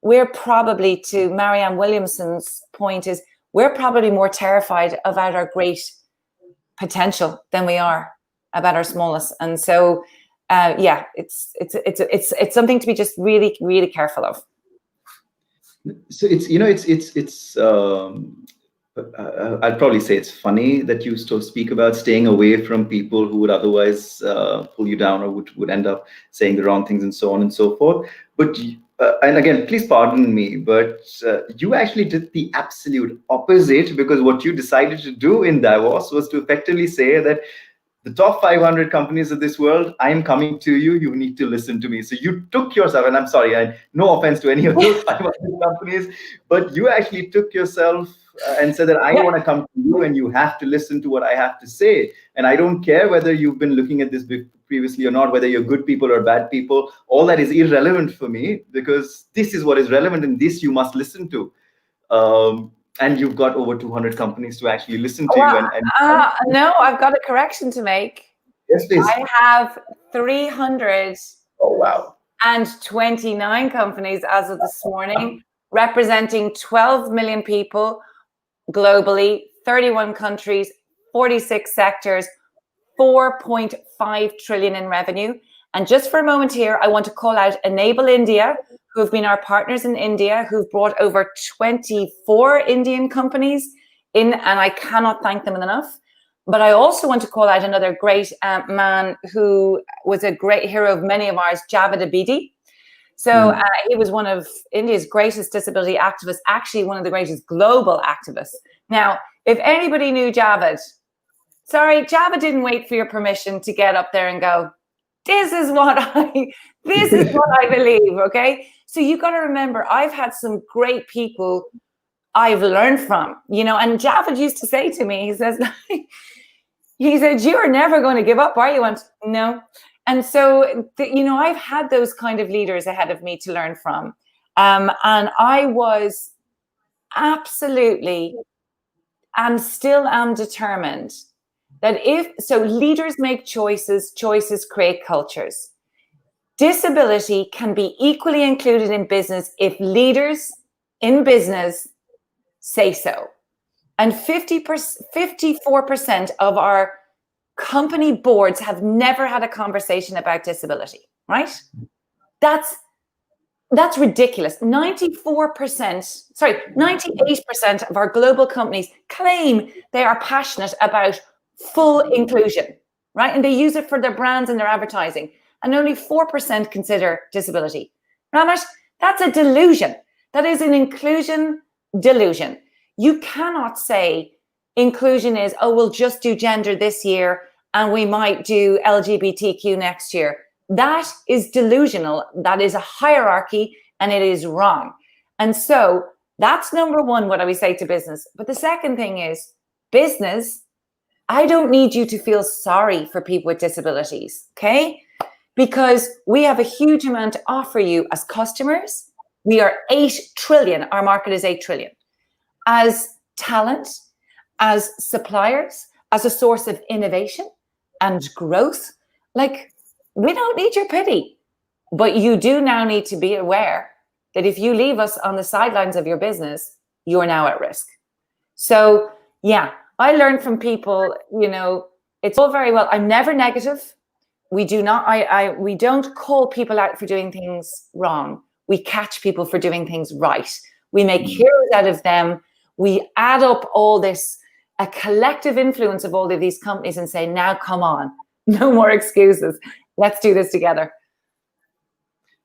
we're probably, to Marianne Williamson's point, is we're probably more terrified about our great potential than we are about our smallness. And so, yeah, it's something to be just really, really careful of. So I'd probably say it's funny that you still speak about staying away from people who would otherwise pull you down, or would end up saying the wrong things and so on and so forth. But and again, please pardon me, but you actually did the absolute opposite, because what you decided to do in Davos was to effectively say that the top 500 companies of this world, I'm coming to you, you need to listen to me. So you took yourself, and I'm sorry, no offense to any of those 500 companies, but you actually took yourself and said that I want to come to you and you have to listen to what I have to say. And I don't care whether you've been looking at this previously or not, whether you're good people or bad people, all that is irrelevant for me, because this is what is relevant and this you must listen to. And you've got over 200 companies to actually listen to you. No, I've got a correction to make. Yes, please. I have 300. Oh, wow. And 29 companies as of this morning, representing 12 million people globally, 31 countries, 46 sectors, 4.5 trillion in revenue. And just for a moment here, I want to call out Enable India, who have been our partners in India, who've brought over 24 Indian companies in, and I cannot thank them enough. But I also want to call out another great man who was a great hero of many of ours, Javed Abidi. So he was one of India's greatest disability activists, actually one of the greatest global activists. Now, if anybody knew Javed, sorry, Javed didn't wait for your permission to get up there and go, this is what I believe, okay? So you got to remember, I've had some great people I've learned from, and Javed used to say to me, he said, you're never going to give up, are you? And no. And so, I've had those kind of leaders ahead of me to learn from. And I was absolutely, and still am determined that leaders make choices, choices create cultures. Disability can be equally included in business if leaders in business say so. And 54% of our company boards have never had a conversation about disability, right? That's ridiculous. 98% of our global companies claim they are passionate about full inclusion, right? And they use it for their brands and their advertising. And only 4% consider disability. Ramit, that's a delusion. That is an inclusion delusion. You cannot say inclusion is, we'll just do gender this year and we might do LGBTQ next year. That is delusional. That is a hierarchy and it is wrong. And so that's number one, what I would say to business. But the second thing is, business, I don't need you to feel sorry for people with disabilities, okay? Because we have a huge amount to offer you as customers. We are 8 trillion. Our market is 8 trillion. As talent, as suppliers, as a source of innovation and growth, we don't need your pity. But you do now need to be aware that if you leave us on the sidelines of your business, you're now at risk. So, yeah, I learned from people, it's all very well. I'm never negative. We do not, we don't call people out for doing things wrong. We catch people for doing things right. We make heroes out of them. We add up all this, a collective influence of all of these companies and say, now come on, no more excuses. Let's do this together.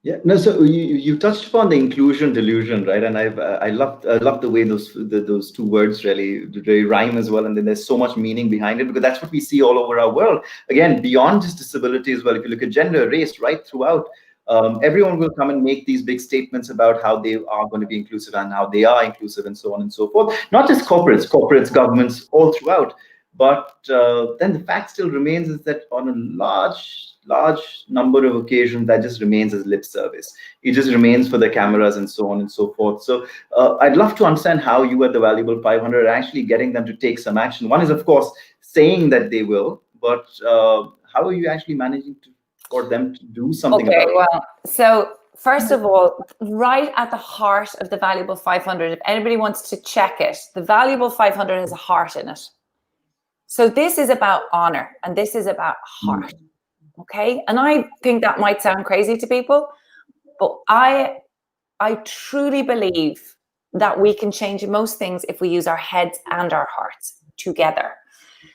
Yeah, no. So you touched upon the inclusion delusion, right? And I love the way those two words really rhyme as well. And then there's so much meaning behind it, because that's what we see all over our world. Again, beyond just disability as well. If you look at gender, race, right throughout, everyone will come and make these big statements about how they are going to be inclusive and how they are inclusive and so on and so forth. Not just corporates, governments, all throughout. But then the fact still remains is that on a large number of occasions, that just remains as lip service. It just remains for the cameras and so on and so forth. So I'd love to understand how you at the Valuable 500 are actually getting them to take some action. One is, of course, saying that they will, but how are you actually managing for them to do something about it? Well, so first of all, right at the heart of the Valuable 500, if anybody wants to check it, the Valuable 500 has a heart in it. So this is about honor, and this is about heart. Okay, and I think that might sound crazy to people, but I truly believe that we can change most things if we use our heads and our hearts together.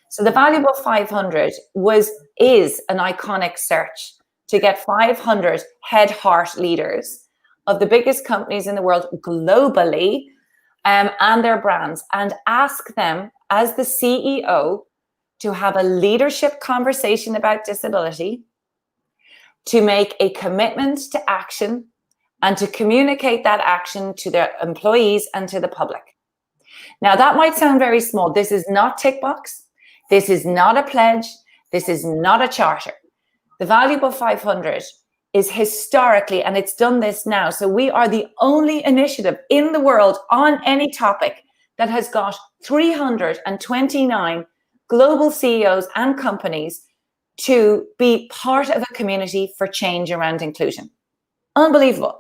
So the Valuable 500 is an iconic search to get 500 head heart leaders of the biggest companies in the world globally, and their brands, and ask them as the CEO to have a leadership conversation about disability, to make a commitment to action, and to communicate that action to their employees and to the public. Now, that might sound very small. This is not tick box. This is not a pledge. This is not a charter. The Valuable 500 is historically, and it's done this now. So we are the only initiative in the world on any topic that has got 329 global CEOs and companies to be part of a community for change around inclusion. Unbelievable.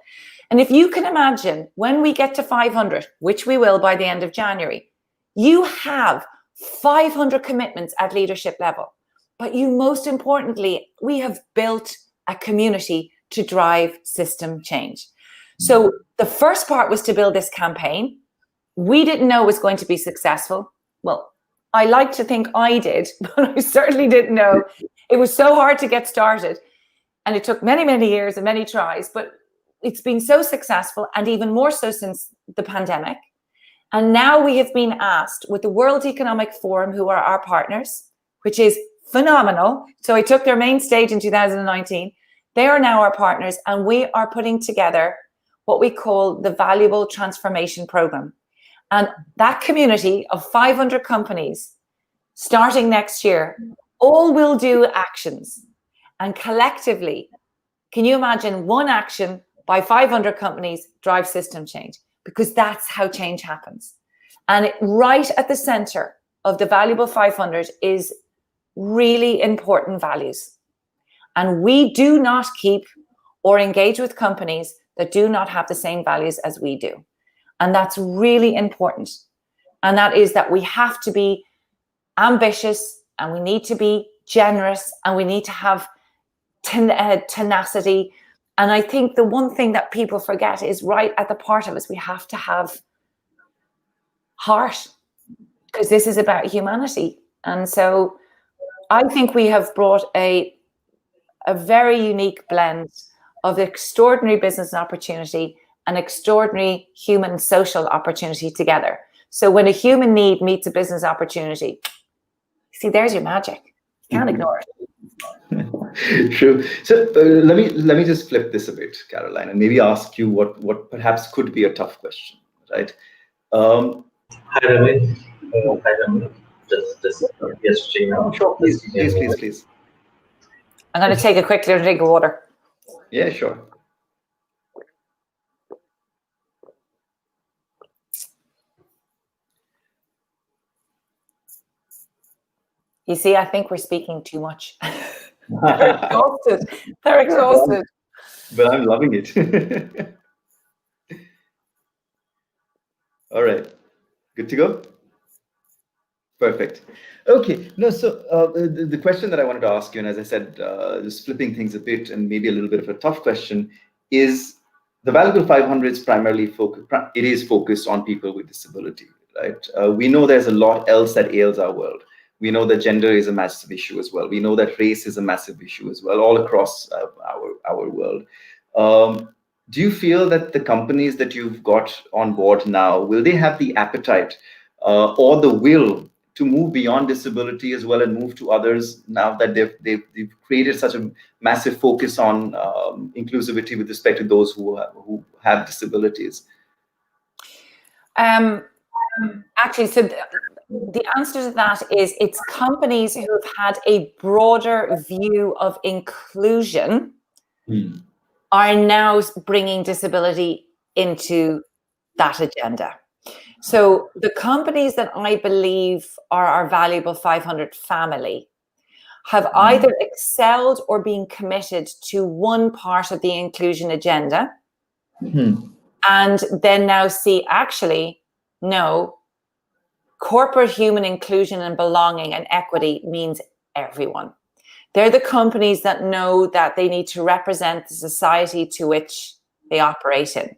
And if you can imagine, when we get to 500, which we will by the end of January, you have 500 commitments at leadership level. But you, most importantly, we have built a community to drive system change. So the first part was to build this campaign. We didn't know it was going to be successful. Well, I like to think I did, but I certainly didn't know. It was so hard to get started, and it took many, many years and many tries, but it's been so successful, and even more so since the pandemic. And now we have been asked with the World Economic Forum, who are our partners, which is phenomenal. So I took their main stage in 2019. They are now our partners, and we are putting together what we call the Valuable Transformation Program. And that community of 500 companies starting next year all will do actions. And collectively, can you imagine one action by 500 companies drive system change? Because that's how change happens. And right at the center of the Valuable 500 is really important values. And we do not keep or engage with companies that do not have the same values as we do. And that's really important. And that is that we have to be ambitious, and we need to be generous, and we need to have tenacity. And I think the one thing that people forget is right at the part of us, we have to have heart, because this is about humanity. And so I think we have brought a very unique blend of extraordinary business opportunity and extraordinary human social opportunity together. So when a human need meets a business opportunity, see, there's your magic. You can't ignore it. True. So let me just flip this a bit, Caroline, and maybe ask you what perhaps could be a tough question, right? Hi, Ramit. Hi, Ramit. Just yes, Gina. Sure, please. I'm going to take a quick little drink of water. Yeah, sure. You see, I think we're speaking too much. They're exhausted. They're exhausted. But I'm loving it. All right. Good to go? Perfect. Okay. No, so the question that I wanted to ask you, and as I said, just flipping things a bit and maybe a little bit of a tough question, is the Valuable 500 is primarily focused on people with disability, right? We know there's a lot else that ails our world. We know that gender is a massive issue as well. We know that race is a massive issue as well, all across our world. Do you feel that the companies that you've got on board now, will they have the appetite or the will to move beyond disability as well and move to others now that they've created such a massive focus on inclusivity with respect to those who have disabilities? Actually, so the answer to that is it's companies who have had a broader view of inclusion are now bringing disability into that agenda. So the companies that I believe are our valuable 500 family have either excelled or been committed to one part of the inclusion agenda and then now see, actually, no, corporate human inclusion and belonging and equity means everyone. They're the companies that know that they need to represent the society to which they operate in.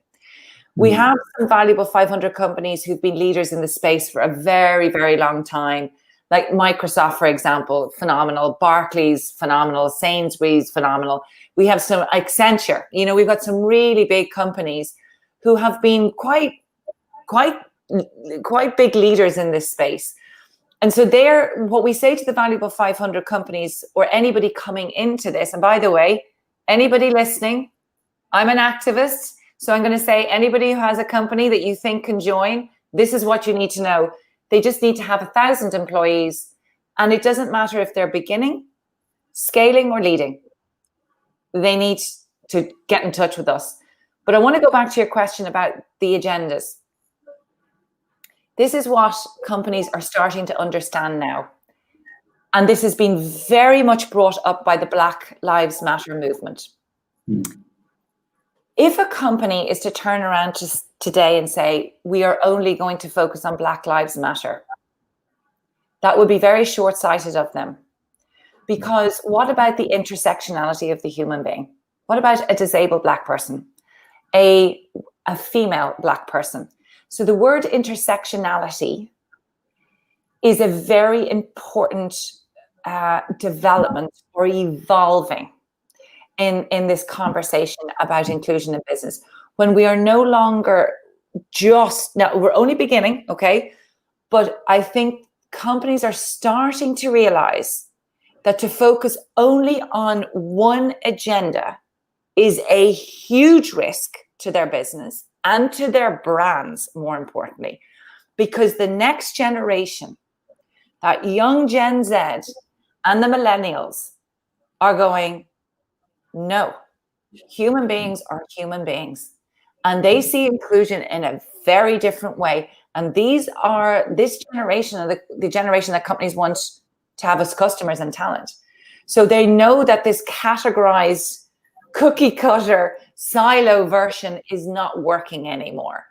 We have some valuable 500 companies who've been leaders in the space for a very, very long time, like Microsoft, for example, phenomenal. Barclays, phenomenal. Sainsbury's, phenomenal. We have some Accenture. You know, we've got some really big companies who have been quite big leaders in this space. And so they're, what we say to the valuable 500 companies or anybody coming into this, and by the way, anybody listening, I'm an activist. So I'm going to say anybody who has a company that you think can join, this is what you need to know. They just need to have 1,000 employees. And it doesn't matter if they're beginning, scaling, or leading. They need to get in touch with us. But I want to go back to your question about the agendas. This is what companies are starting to understand now. And this has been very much brought up by the Black Lives Matter movement. If a company is to turn around today and say, we are only going to focus on Black Lives Matter, that would be very short-sighted of them. Because what about the intersectionality of the human being? What about a disabled Black person, a female Black person? So the word intersectionality is a very important development or evolving in this conversation about inclusion in business. When we are no longer now we're only beginning, okay? But I think companies are starting to realize that to focus only on one agenda is a huge risk to their business and to their brands, more importantly, because the next generation, that young Gen Z and the millennials, are going, no, human beings are human beings. And they see inclusion in a very different way. And this generation, the generation that companies want to have as customers and talent. So they know that this categorized, cookie cutter, silo version is not working anymore.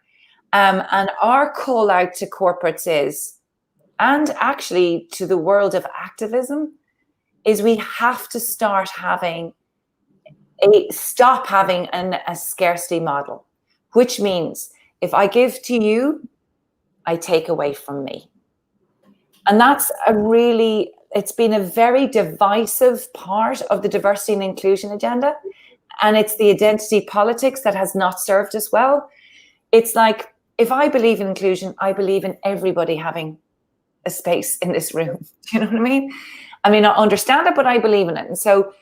And our call out to corporates is, and actually to the world of activism, is we have to start having stop having a scarcity model, which means if I give to you, I take away from me. And that's it's been a very divisive part of the diversity and inclusion agenda. And it's the identity politics that has not served us well. It's like, if I believe in inclusion, I believe in everybody having a space in this room. Do you know what I mean? I mean, I understand it, but I believe in it. And so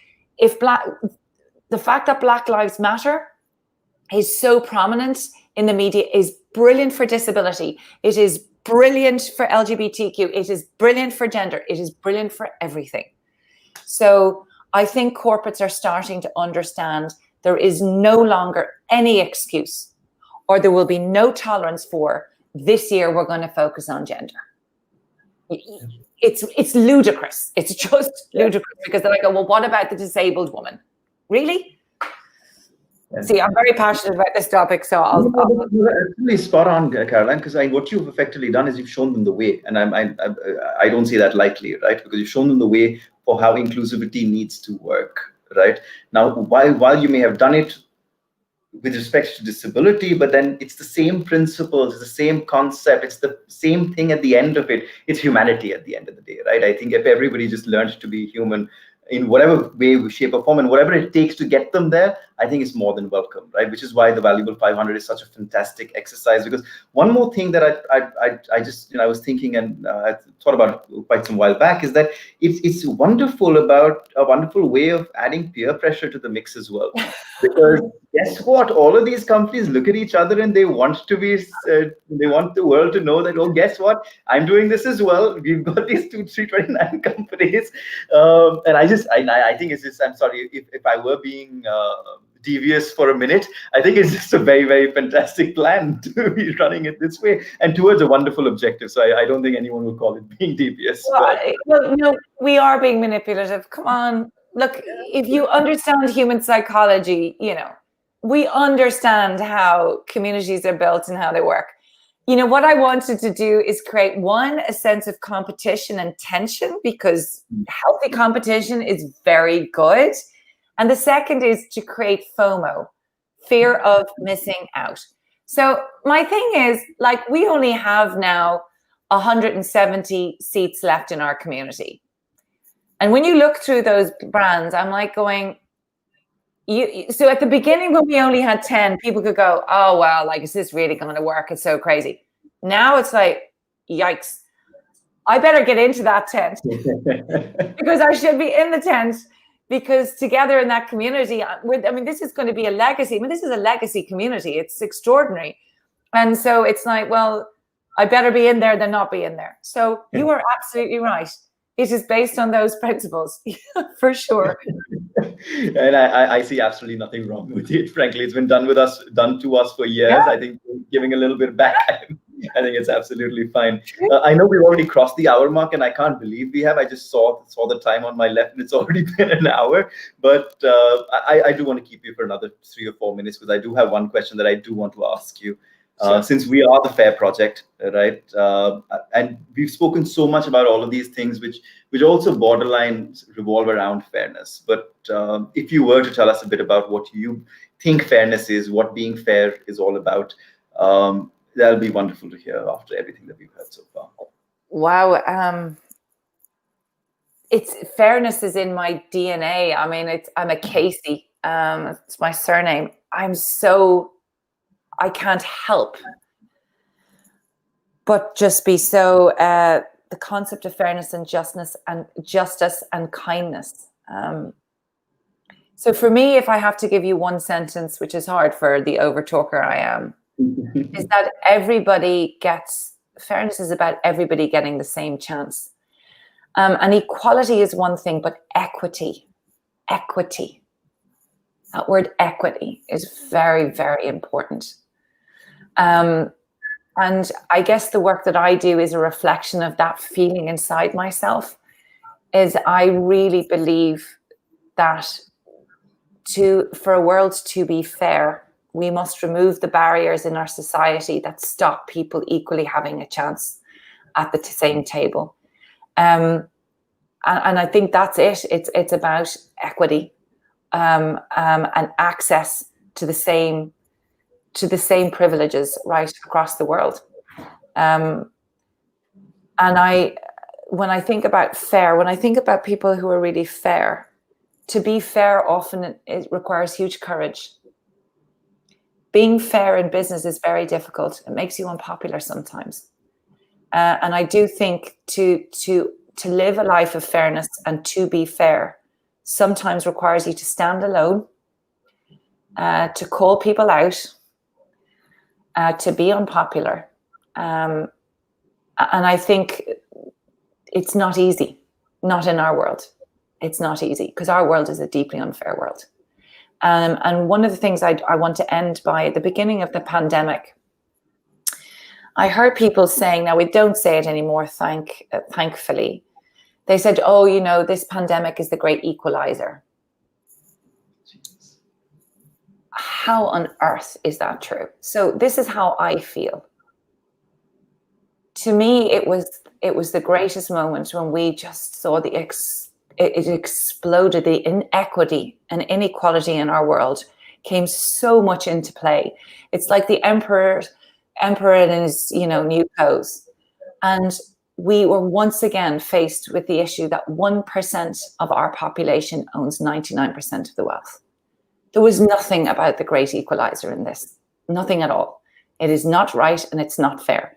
the fact that Black Lives Matter is so prominent in the media is brilliant for disability. It is brilliant for LGBTQ. It is brilliant for gender. It is brilliant for everything. So I think corporates are starting to understand there is no longer any excuse, or there will be no tolerance for, this year we're going to focus on gender. It's ludicrous. It's just ludicrous, because they're like, oh, well, what about the disabled woman? Really? See, I'm very passionate about this topic, so I'll really spot on, Caroline, because what you've effectively done is you've shown them the way, and I don't see that lightly, right? Because you've shown them the way for how inclusivity needs to work, right? Now, while you may have done it with respect to disability, but then it's the same principles, it's the same concept, it's the same thing at the end of it. It's humanity at the end of the day, right? I think if everybody just learned to be human in whatever way, shape, or form, and whatever it takes to get them there, I think it's more than welcome, right? Which is why the Valuable 500 is such a fantastic exercise. Because one more thing that I just, I was thinking, and I thought about quite some while back, is that it's wonderful about a wonderful way of adding peer pressure to the mix as well. Because guess what? All of these companies look at each other and they want to be, they want the world to know that, oh, guess what? I'm doing this as well. We've got these 329 companies. And I think it's just, I'm sorry, if I were being devious for a minute, I think it's just a very, very fantastic plan to be running it this way and towards a wonderful objective. So I don't think anyone will call it being devious. Well, no, we are being manipulative. Come on. Look, if you understand human psychology, we understand how communities are built and how they work. What I wanted to do is create, one, a sense of competition and tension, because healthy competition is very good. And the second is to create FOMO, fear of missing out. So my thing is, like, we only have now 170 seats left in our community. And when you look through those brands, I'm like going, so at the beginning when we only had 10, people could go, oh, well, like, is this really going to work? It's so crazy. Now it's like, yikes, I better get into that tent because I should be in the tent, because together in that community, this is going to be a legacy. This is a legacy community. It's extraordinary. And so it's like, well, I better be in there than not be in there. So you are absolutely right. It is based on those principles, for sure. And I see absolutely nothing wrong with it. Frankly, it's been done to us for years. Yeah. I think giving a little bit back, I think it's absolutely fine. I know we've already crossed the hour mark, and I can't believe we have. I just saw the time on my left, and it's already been an hour. But I do want to keep you for another 3 or 4 minutes, because I do have one question that I do want to ask you. Sure. Since we are the FAIR project, right? And we've spoken so much about all of these things, which also borderline revolve around fairness. But if you were to tell us a bit about what you think fairness is, what being fair is all about, that'll be wonderful to hear after everything that we've heard so far. Wow. Fairness is in my DNA. I'm a Casey. It's my surname. I can't help but just be so, the concept of fairness and justice and kindness. So for me, if I have to give you one sentence, which is hard for the over-talker I am, is that fairness is about everybody getting the same chance. And equality is one thing, but equity, that word equity is very, very important. And I guess the work that I do is a reflection of that feeling inside myself. Is I really believe that for a world to be fair, we must remove the barriers in our society that stop people equally having a chance at the same table. And I think that's it. It's about equity and access to the same privileges right across the world. And when I think about fair, when I think about people who are really fair, to be fair often it requires huge courage. Being fair in business is very difficult. It makes you unpopular sometimes. And I do think to live a life of fairness and to be fair sometimes requires you to stand alone, to call people out, to be unpopular. And I think it's not easy, not in our world. It's not easy because our world is a deeply unfair world. And one of the things I want to end by, at the beginning of the pandemic, I heard people saying, now we don't say it anymore, thankfully. They said, oh, this pandemic is the great equalizer. How on earth is that true? So this is how I feel. To me, it was the greatest moment when we just saw it exploded. The inequity and inequality in our world came so much into play. It's like the emperor in his new clothes, and we were once again faced with the issue that 1% of our population owns 99% of the wealth. There was nothing about the great equalizer in this, nothing at all. It is not right and it's not fair.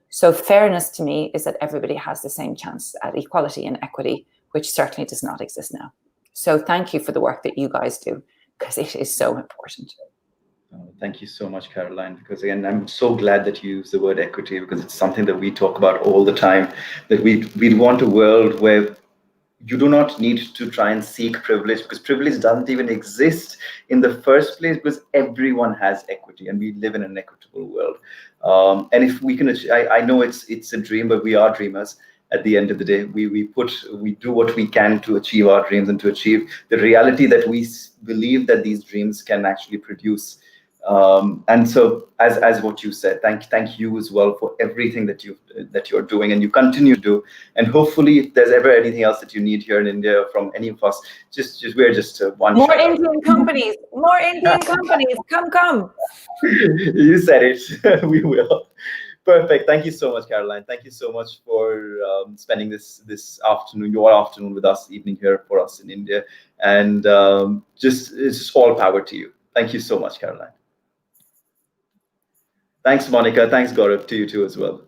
So fairness to me is that everybody has the same chance at equality and equity, which certainly does not exist now. So thank you for the work that you guys do, because it is so important. Thank you so much, Caroline, because again, I'm so glad that you use the word equity, because it's something that we talk about all the time, that we want a world where you do not need to try and seek privilege, because privilege doesn't even exist in the first place, because everyone has equity and we live in an equitable world. And if we can, I know it's a dream, but we are dreamers. At the end of the day, we do what we can to achieve our dreams and to achieve the reality that we believe that these dreams can actually produce. And so, as what you said, thank you as well for everything that you're doing and you continue to do. And hopefully, if there's ever anything else that you need here in India from any of us, we're just one. More Indian companies, come. You said it. We will. Perfect. Thank you so much, Caroline. Thank you so much for spending this afternoon, your afternoon, with us, evening here for us in India, and it's just all power to you. Thank you so much, Caroline. Thanks, Monica. Thanks, Gaurav, to you too as well.